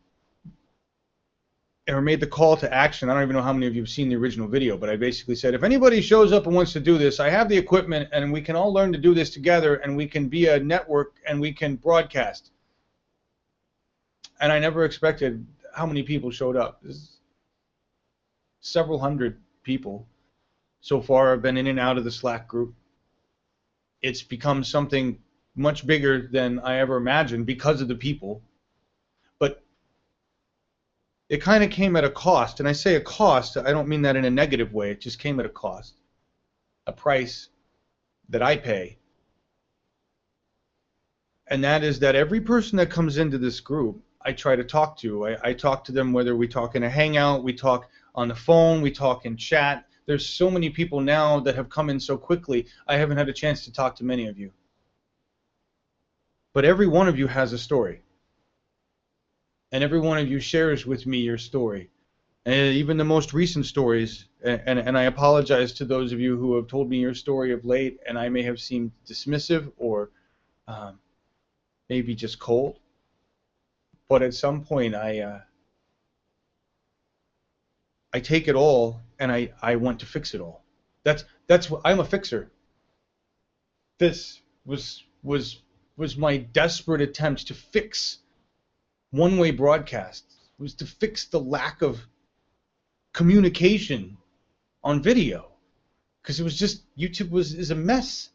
Speaker 3: or made the call to action, I don't even know how many of you have seen the original video, but I basically said, if anybody shows up and wants to do this, I have the equipment and we can all learn to do this together and we can be a network and we can broadcast. And I never expected how many people showed up. Several hundred people so far have been in and out of the Slack group. It's become something much bigger than I ever imagined because of the people. But it kind of came at a cost. And I say a cost, I don't mean that in a negative way. It just came at a cost, a price that I pay. And that is that every person that comes into this group, I try to talk to. I talk to them whether we talk in a hangout, we talk on the phone, we talk in chat. There's so many people now that have come in so quickly, I haven't had a chance to talk to many of you. But every one of you has a story. And every one of you shares with me your story. And even the most recent stories, and I apologize to those of you who have told me your story of late, and I may have seemed dismissive or maybe just cold. But at some point, I take it all, and I want to fix it all. That's what I'm a fixer. this was my desperate attempt to fix one-way broadcasts, was to fix the lack of communication on video, because it was just YouTube is a mess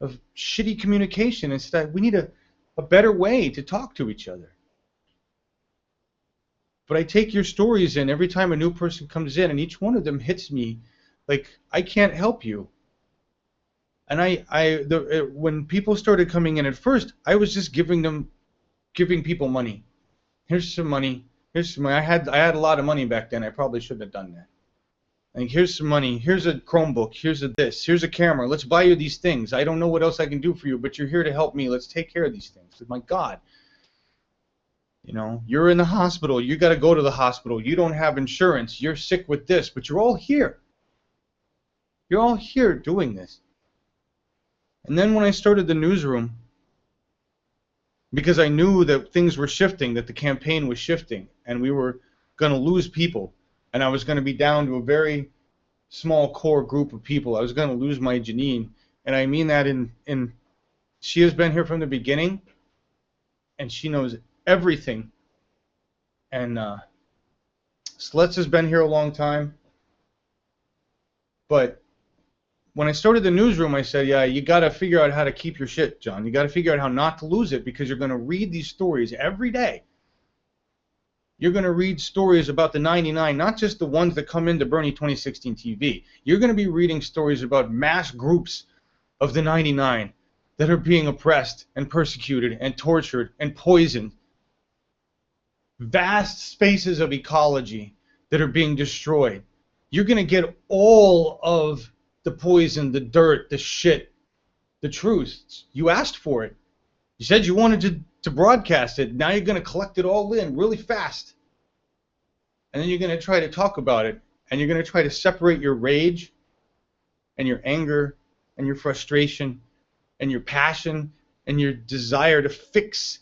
Speaker 3: of shitty communication. Instead, we need a better way to talk to each other. But I take your stories in every time a new person comes in, and each one of them hits me like, I can't help you. And when people started coming in at first, I was just giving people money. Here's some money. Here's some money. I had a lot of money back then. I probably shouldn't have done that. Like, here's some money. Here's a Chromebook. Here's a this. Here's a camera. Let's buy you these things. I don't know what else I can do for you, but you're here to help me. Let's take care of these things. My God. You know, you're in the hospital. You got to go to the hospital. You don't have insurance. You're sick with this, but you're all here. You're all here doing this. And then when I started the newsroom, because I knew that things were shifting, that the campaign was shifting, and we were going to lose people, and I was going to be down to a very small core group of people. I was going to lose my Janine, and I mean that in she has been here from the beginning, and she knows everything. And Slets has been here a long time, but when I started the newsroom, I said, yeah, you got to figure out how to keep your shit, John. You got to figure out how not to lose it, because you're going to read these stories every day. You're going to read stories about the 99, not just the ones that come into Bernie 2016 TV. You're going to be reading stories about mass groups of the 99 that are being oppressed and persecuted and tortured and poisoned. Vast spaces of ecology that are being destroyed. You're going to get all of the poison, the dirt, the shit, the truth. You asked for it. You said you wanted to broadcast it. Now you're going to collect it all in really fast. And then you're going to try to talk about it. And you're going to try to separate your rage and your anger and your frustration and your passion and your desire to fix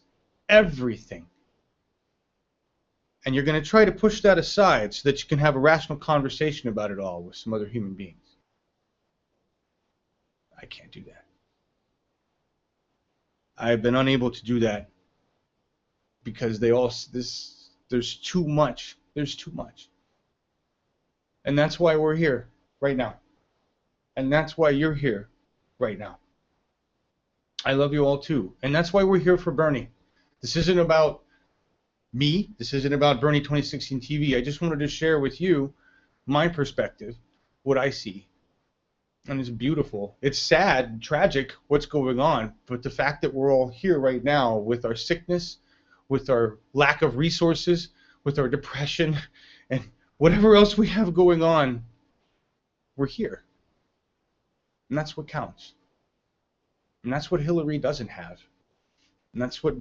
Speaker 3: everything. And you're going to try to push that aside so that you can have a rational conversation about it all with some other human beings. I can't do that. I've been unable to do that because there's too much. There's too much. And that's why we're here right now. And that's why you're here right now. I love you all too. And that's why we're here for Bernie. This isn't about me. This isn't about Bernie 2016 TV. I just wanted to share with you my perspective, what I see. And it's beautiful. It's sad, tragic, what's going on. But the fact that we're all here right now with our sickness, with our lack of resources, with our depression, and whatever else we have going on, we're here. And that's what counts. And that's what Hillary doesn't have. And that's what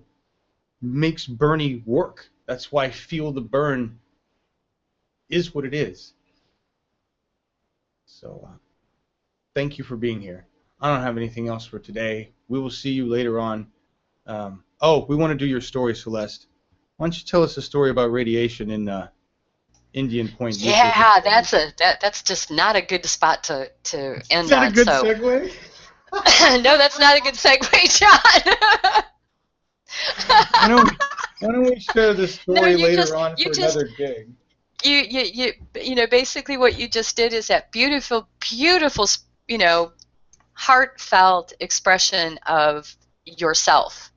Speaker 3: makes Bernie work. That's why Feel the Bern is what it is. So, thank you for being here. I don't have anything else for today. We will see you later on. We want to do your story, Celeste. Why don't you tell us a story about radiation in Indian Point?
Speaker 2: Yeah, that's just not a good spot to end on.
Speaker 3: Is that a good segue?
Speaker 2: No, that's not a good segue, John.
Speaker 3: Why don't we share this story later on for another gig?
Speaker 2: You know, basically what you just did is that beautiful, heartfelt expression of yourself.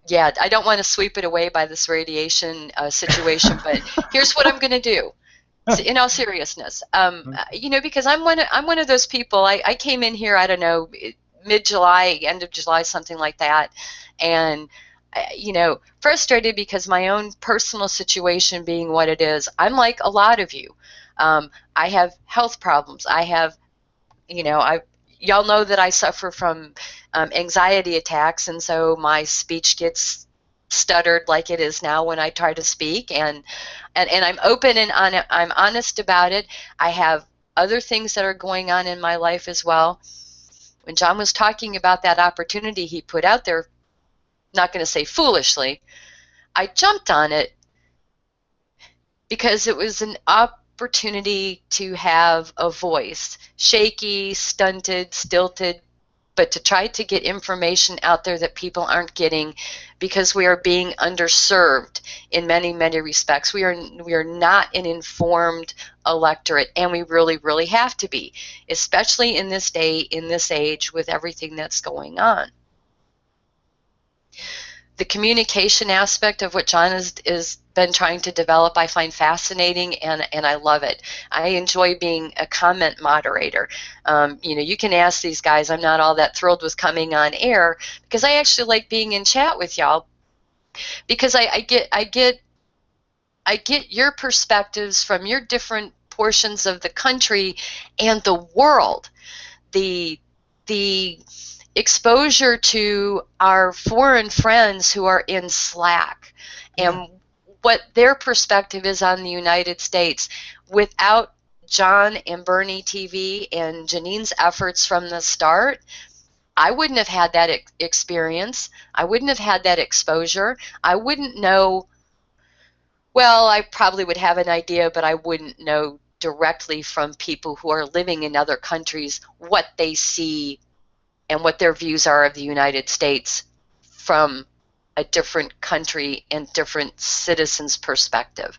Speaker 2: Yeah, I don't want to sweep it away by this radiation situation, but here's what I'm going to do. In all seriousness, because I'm one of those people. I came in here, I don't know, mid-July, end of July, something like that, and frustrated because my own personal situation being what it is. I'm like a lot of you. I have health problems. I have, y'all know that I suffer from anxiety attacks, and so my speech gets stuttered like it is now when I try to speak, and I'm open and I'm honest about it. I have other things that are going on in my life as well. When John was talking about that opportunity he put out there, not going to say foolishly, I jumped on it because it was an opportunity to have a voice, shaky, stunted, stilted, but to try to get information out there that people aren't getting, because we are being underserved in many, many respects. We are not an informed electorate, and we really, really have to be, especially in this day, in this age, with everything that's going on. The communication aspect of what John is been trying to develop, I find fascinating, and I love it. I enjoy being a comment moderator. You can ask these guys. I'm not all that thrilled with coming on air because I actually like being in chat with y'all, because I get your perspectives from your different portions of the country and the world. The exposure to our foreign friends who are in Slack and what their perspective is on the United States. Without John and Bernie TV and Janine's efforts from the start, I wouldn't have had that experience. I wouldn't have had that exposure. I wouldn't know. Well, I probably would have an idea, but I wouldn't know directly from people who are living in other countries what they see and what their views are of the United States from a different country and different citizens' perspective.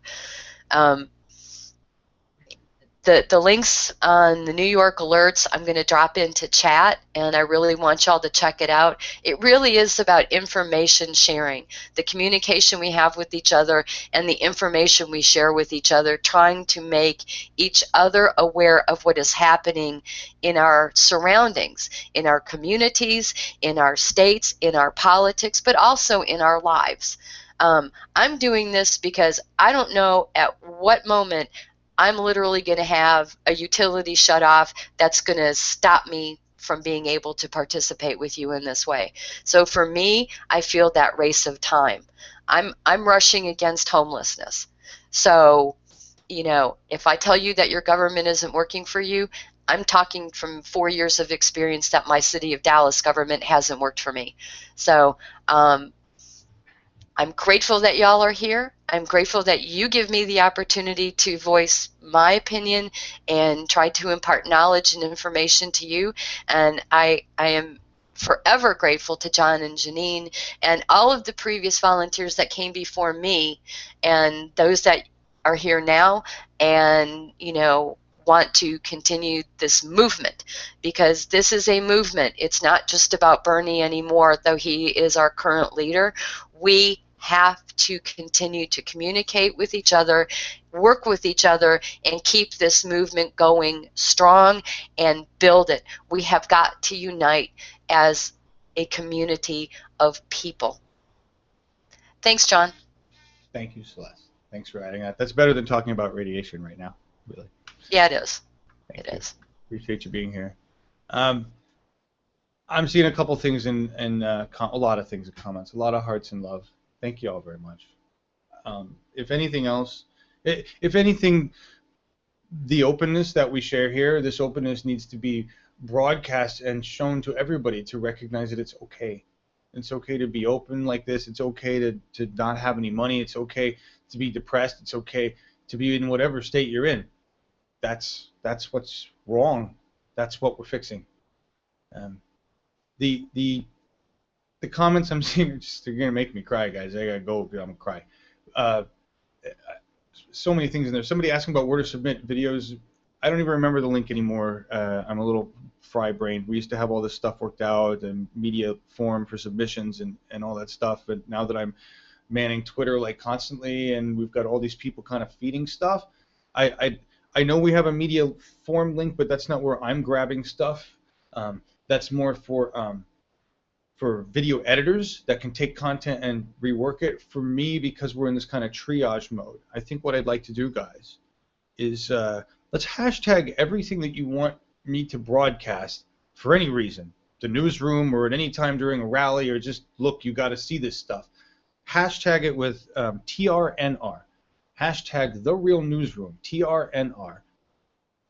Speaker 2: The links on the New York alerts I'm going to drop into chat, and I really want y'all to check it out. It really is about information sharing, the communication we have with each other and the information we share with each other, trying to make each other aware of what is happening in our surroundings, in our communities, in our states, in our politics, but also in our lives. I'm doing this because I don't know at what moment I'm literally going to have a utility shut off that's going to stop me from being able to participate with you in this way. So for me, I feel that race of time. I'm rushing against homelessness. So, if I tell you that your government isn't working for you, I'm talking from 4 years of experience that my city of Dallas government hasn't worked for me. So, I'm grateful that y'all are here. I'm grateful that you give me the opportunity to voice my opinion and try to impart knowledge and information to you. And I am forever grateful to John and Janine and all of the previous volunteers that came before me and those that are here now and, want to continue this movement, because this is a movement. It's not just about Bernie anymore, though he is our current leader. We have to continue to communicate with each other, work with each other, and keep this movement going strong and build it. We have got to unite as a community of people. Thanks, John.
Speaker 3: Thank you, Celeste. Thanks for adding that. That's better than talking about radiation right now, really.
Speaker 2: Yeah, it is.
Speaker 3: Thank
Speaker 2: it
Speaker 3: you.
Speaker 2: is.
Speaker 3: Appreciate you being here. I'm seeing a couple things in a lot of things in comments, a lot of hearts and love. Thank you all very much. If anything else, if anything, the openness that we share here, this openness needs to be broadcast and shown to everybody to recognize that it's okay. It's okay to be open like this. It's okay to not have any money. It's okay to be depressed. It's okay to be in whatever state you're in. That's what's wrong. That's what we're fixing. The comments I'm seeing they're gonna make me cry, guys. I gotta go. I'm gonna cry. So many things in there. Somebody asking about where to submit videos. I don't even remember the link anymore. I'm a little fry-brained. We used to have all this stuff worked out and media form for submissions and all that stuff. But now that I'm manning Twitter like constantly and we've got all these people kind of feeding stuff, I know we have a media form link, but that's not where I'm grabbing stuff. That's more for video editors that can take content and rework it. For me, because we're in this kind of triage mode, I think what I'd like to do, guys, is let's hashtag everything that you want me to broadcast for any reason, the newsroom or at any time during a rally, or just, look, you got to see this stuff. Hashtag it with TRNR. Hashtag the real newsroom, TRNR.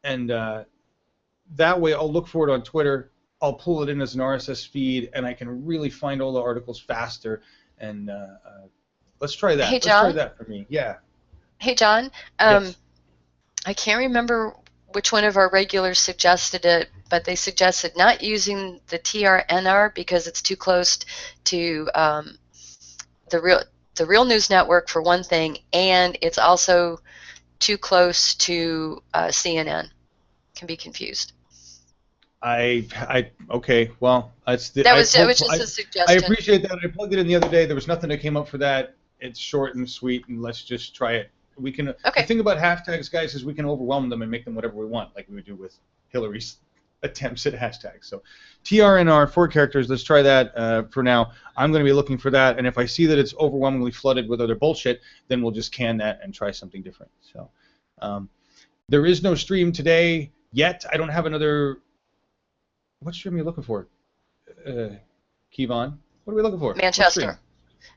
Speaker 3: And that way I'll look for it on Twitter. I'll pull it in as an RSS feed, and I can really find all the articles faster. And let's try that.
Speaker 2: Hey, John?
Speaker 3: Let's try that for me. Yeah.
Speaker 2: Hey, John.
Speaker 3: Yes.
Speaker 2: I can't remember which one of our regulars suggested it, but they suggested not using the TRNR because it's too close to the real news network for one thing, and it's also too close to CNN. Can be confused.
Speaker 3: Okay. Well,
Speaker 2: That was just a
Speaker 3: I
Speaker 2: suggestion.
Speaker 3: appreciate that. I plugged it in the other day. There was nothing that came up for that. It's short and sweet, and let's just try it. We can.
Speaker 2: Okay.
Speaker 3: The thing about hashtags, guys, is we can overwhelm them and make them whatever we want, like we would do with Hillary's attempts at hashtags. So, TRNR, 4 characters. Let's try that for now. I'm going to be looking for that, and if I see that it's overwhelmingly flooded with other bullshit, then we'll just can that and try something different. So, there is no stream today yet. I don't have another. What stream are you looking for, Kevon? What are we looking for?
Speaker 2: Manchester.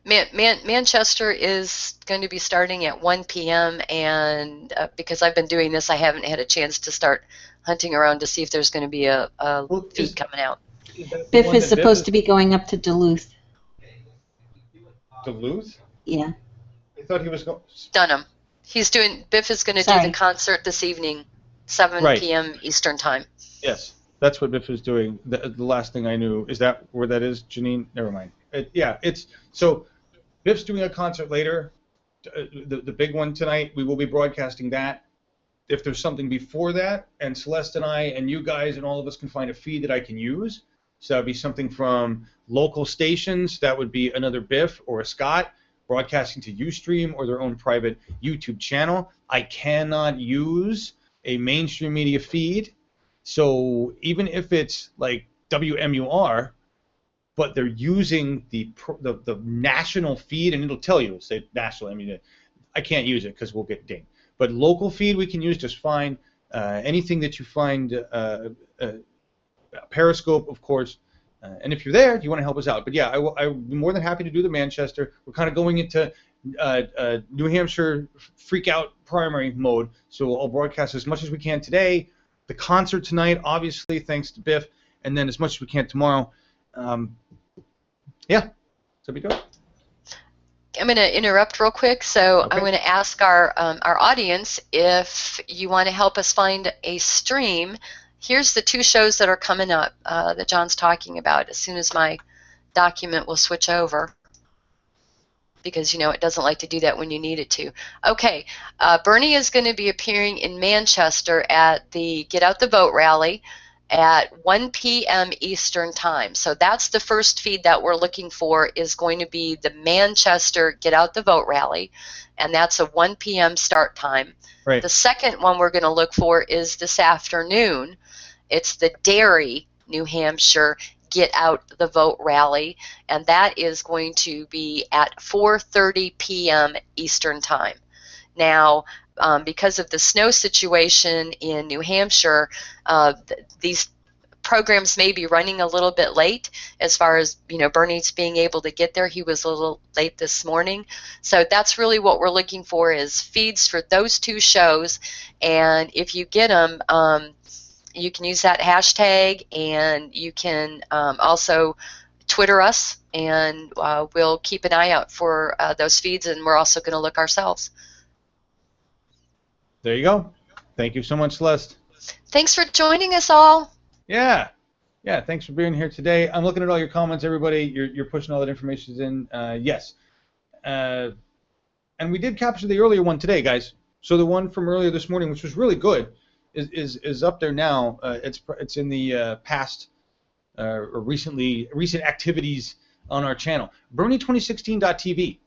Speaker 2: Manchester is going to be starting at 1 p.m. and because I've been doing this, I haven't had a chance to start hunting around to see if there's going to be a feed coming out.
Speaker 4: Biff is supposed to be going up to Duluth.
Speaker 3: Duluth?
Speaker 4: Yeah.
Speaker 3: I thought he was going.
Speaker 2: Dunham. Biff is going to do the concert this evening, 7 p.m. Eastern time.
Speaker 3: Yes, that's what Biff is doing. The last thing I knew. Is that where that is, Janine? Never mind. So Biff's doing a concert later, the big one tonight. We will be broadcasting that. If there's something before that, and Celeste and I and you guys and all of us can find a feed that I can use, so that would be something from local stations. That would be another Biff or a Scott broadcasting to Ustream or their own private YouTube channel. I cannot use a mainstream media feed, so even if it's like WMUR, but they're using the national feed, and it'll tell you, say national. I mean, I can't use it because we'll get dinged. But local feed we can use just fine. Anything that you find, Periscope, of course. And if you're there, you want to help us out. But yeah, I'd be more than happy to do the Manchester. We're kind of going into New Hampshire freak out primary mode, so I'll broadcast as much as we can today. The concert tonight, obviously, thanks to Biff, and then as much as we can tomorrow. Yeah, so we go.
Speaker 2: I'm going to interrupt real quick. So
Speaker 3: Okay.
Speaker 2: I'm going to ask our audience if you want to help us find a stream. Here's the 2 shows that are coming up that John's talking about. As soon as my document will switch over, because it doesn't like to do that when you need it to. Okay, Bernie is going to be appearing in Manchester at the Get Out the Vote rally at 1 p.m. Eastern time. So that's the first feed that we're looking for, is going to be the Manchester Get Out the Vote rally, and that's a 1 p.m. start time.
Speaker 3: Right.
Speaker 2: The second one we're going to look for is this afternoon. It's the Derry, New Hampshire Get Out the Vote rally, and that is going to be at 4:30 p.m. Eastern time. Now, because of the snow situation in New Hampshire, these programs may be running a little bit late as far as Bernie's being able to get there. He was a little late this morning, so that's really what we're looking for, is feeds for those 2 shows. And if you get them, you can use that hashtag, and you can also Twitter us, and we'll keep an eye out for those feeds, and we're also going to look ourselves.
Speaker 3: There you go. Thank you so much, Celeste.
Speaker 2: Thanks for joining us all.
Speaker 3: Yeah, thanks for being here today. I'm looking at all your comments, everybody. You're pushing all that information in. Yes. And we did capture the earlier one today, guys. So the one from earlier this morning, which was really good, is up there now. It's in the past or recent activities on our channel. Bernie2016.tv.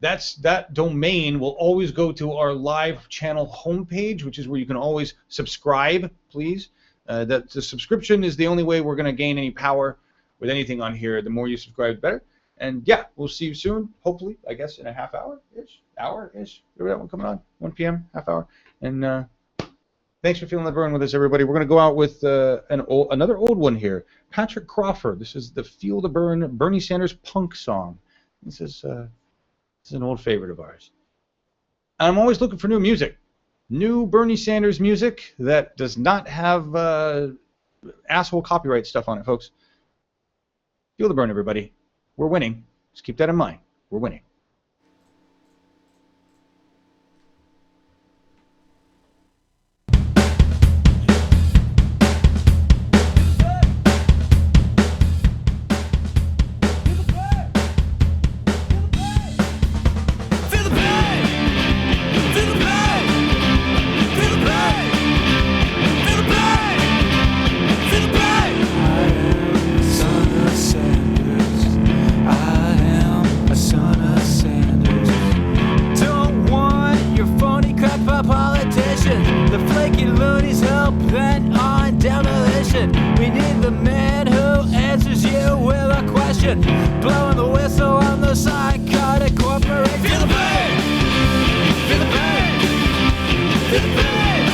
Speaker 3: That domain will always go to our live channel homepage, which is where you can always subscribe, please. The subscription is the only way we're going to gain any power with anything on here. The more you subscribe, the better. And yeah, we'll see you soon, hopefully, I guess, in a half hour-ish, whatever that one coming on, 1 p.m., half hour. And thanks for feeling the burn with us, everybody. We're going to go out with another old one here, Patrick Crawford. This is the Feel the Burn Bernie Sanders punk song. This is an old favorite of ours. I'm always looking for new music. New Bernie Sanders music that does not have asshole copyright stuff on it, folks. Feel the burn, everybody. We're winning. Just keep that in mind. We're winning.
Speaker 5: politicians. The flaky loonies hell bent on demolition. We need the man who answers you with a question, blowing the whistle on the psychotic corporation. Feel the pain! Feel the pain! Feel the pain!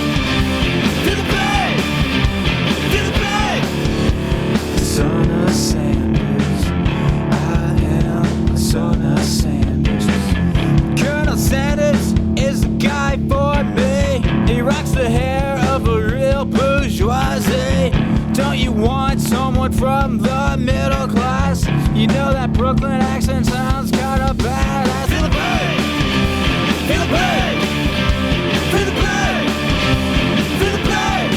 Speaker 5: Feel the pain! Feel the pain! Son of Sanders, I am a son of Sanders. Colonel Sanders is the guy for me. He rocks the hair of a real bourgeoisie. Don't you want someone from the middle class? You know that Brooklyn accent sounds kinda badass. Feel the pain! Feel the pain! Feel the pain! Feel the pain!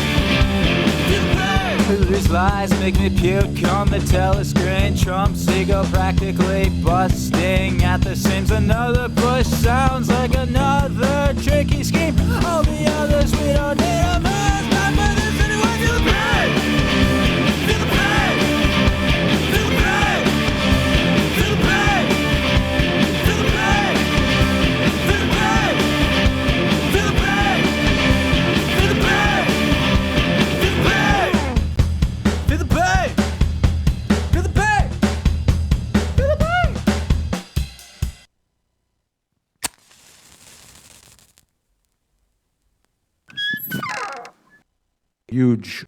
Speaker 5: Feel the pain! These lies make me puke on the telescreen. Trump's ego practically busting at the seams. Another push sounds like another tricky scheme. All the others, we don't need them. Not for this anyway. Feel the pain! Feel the pain! Feel the pain! Feel the pain! Feel the pain! Feel the pain! Feel the pain! Feel the pain! Feel the pain! Feel the pain! Feel the pain! Feel the pain!
Speaker 6: Huge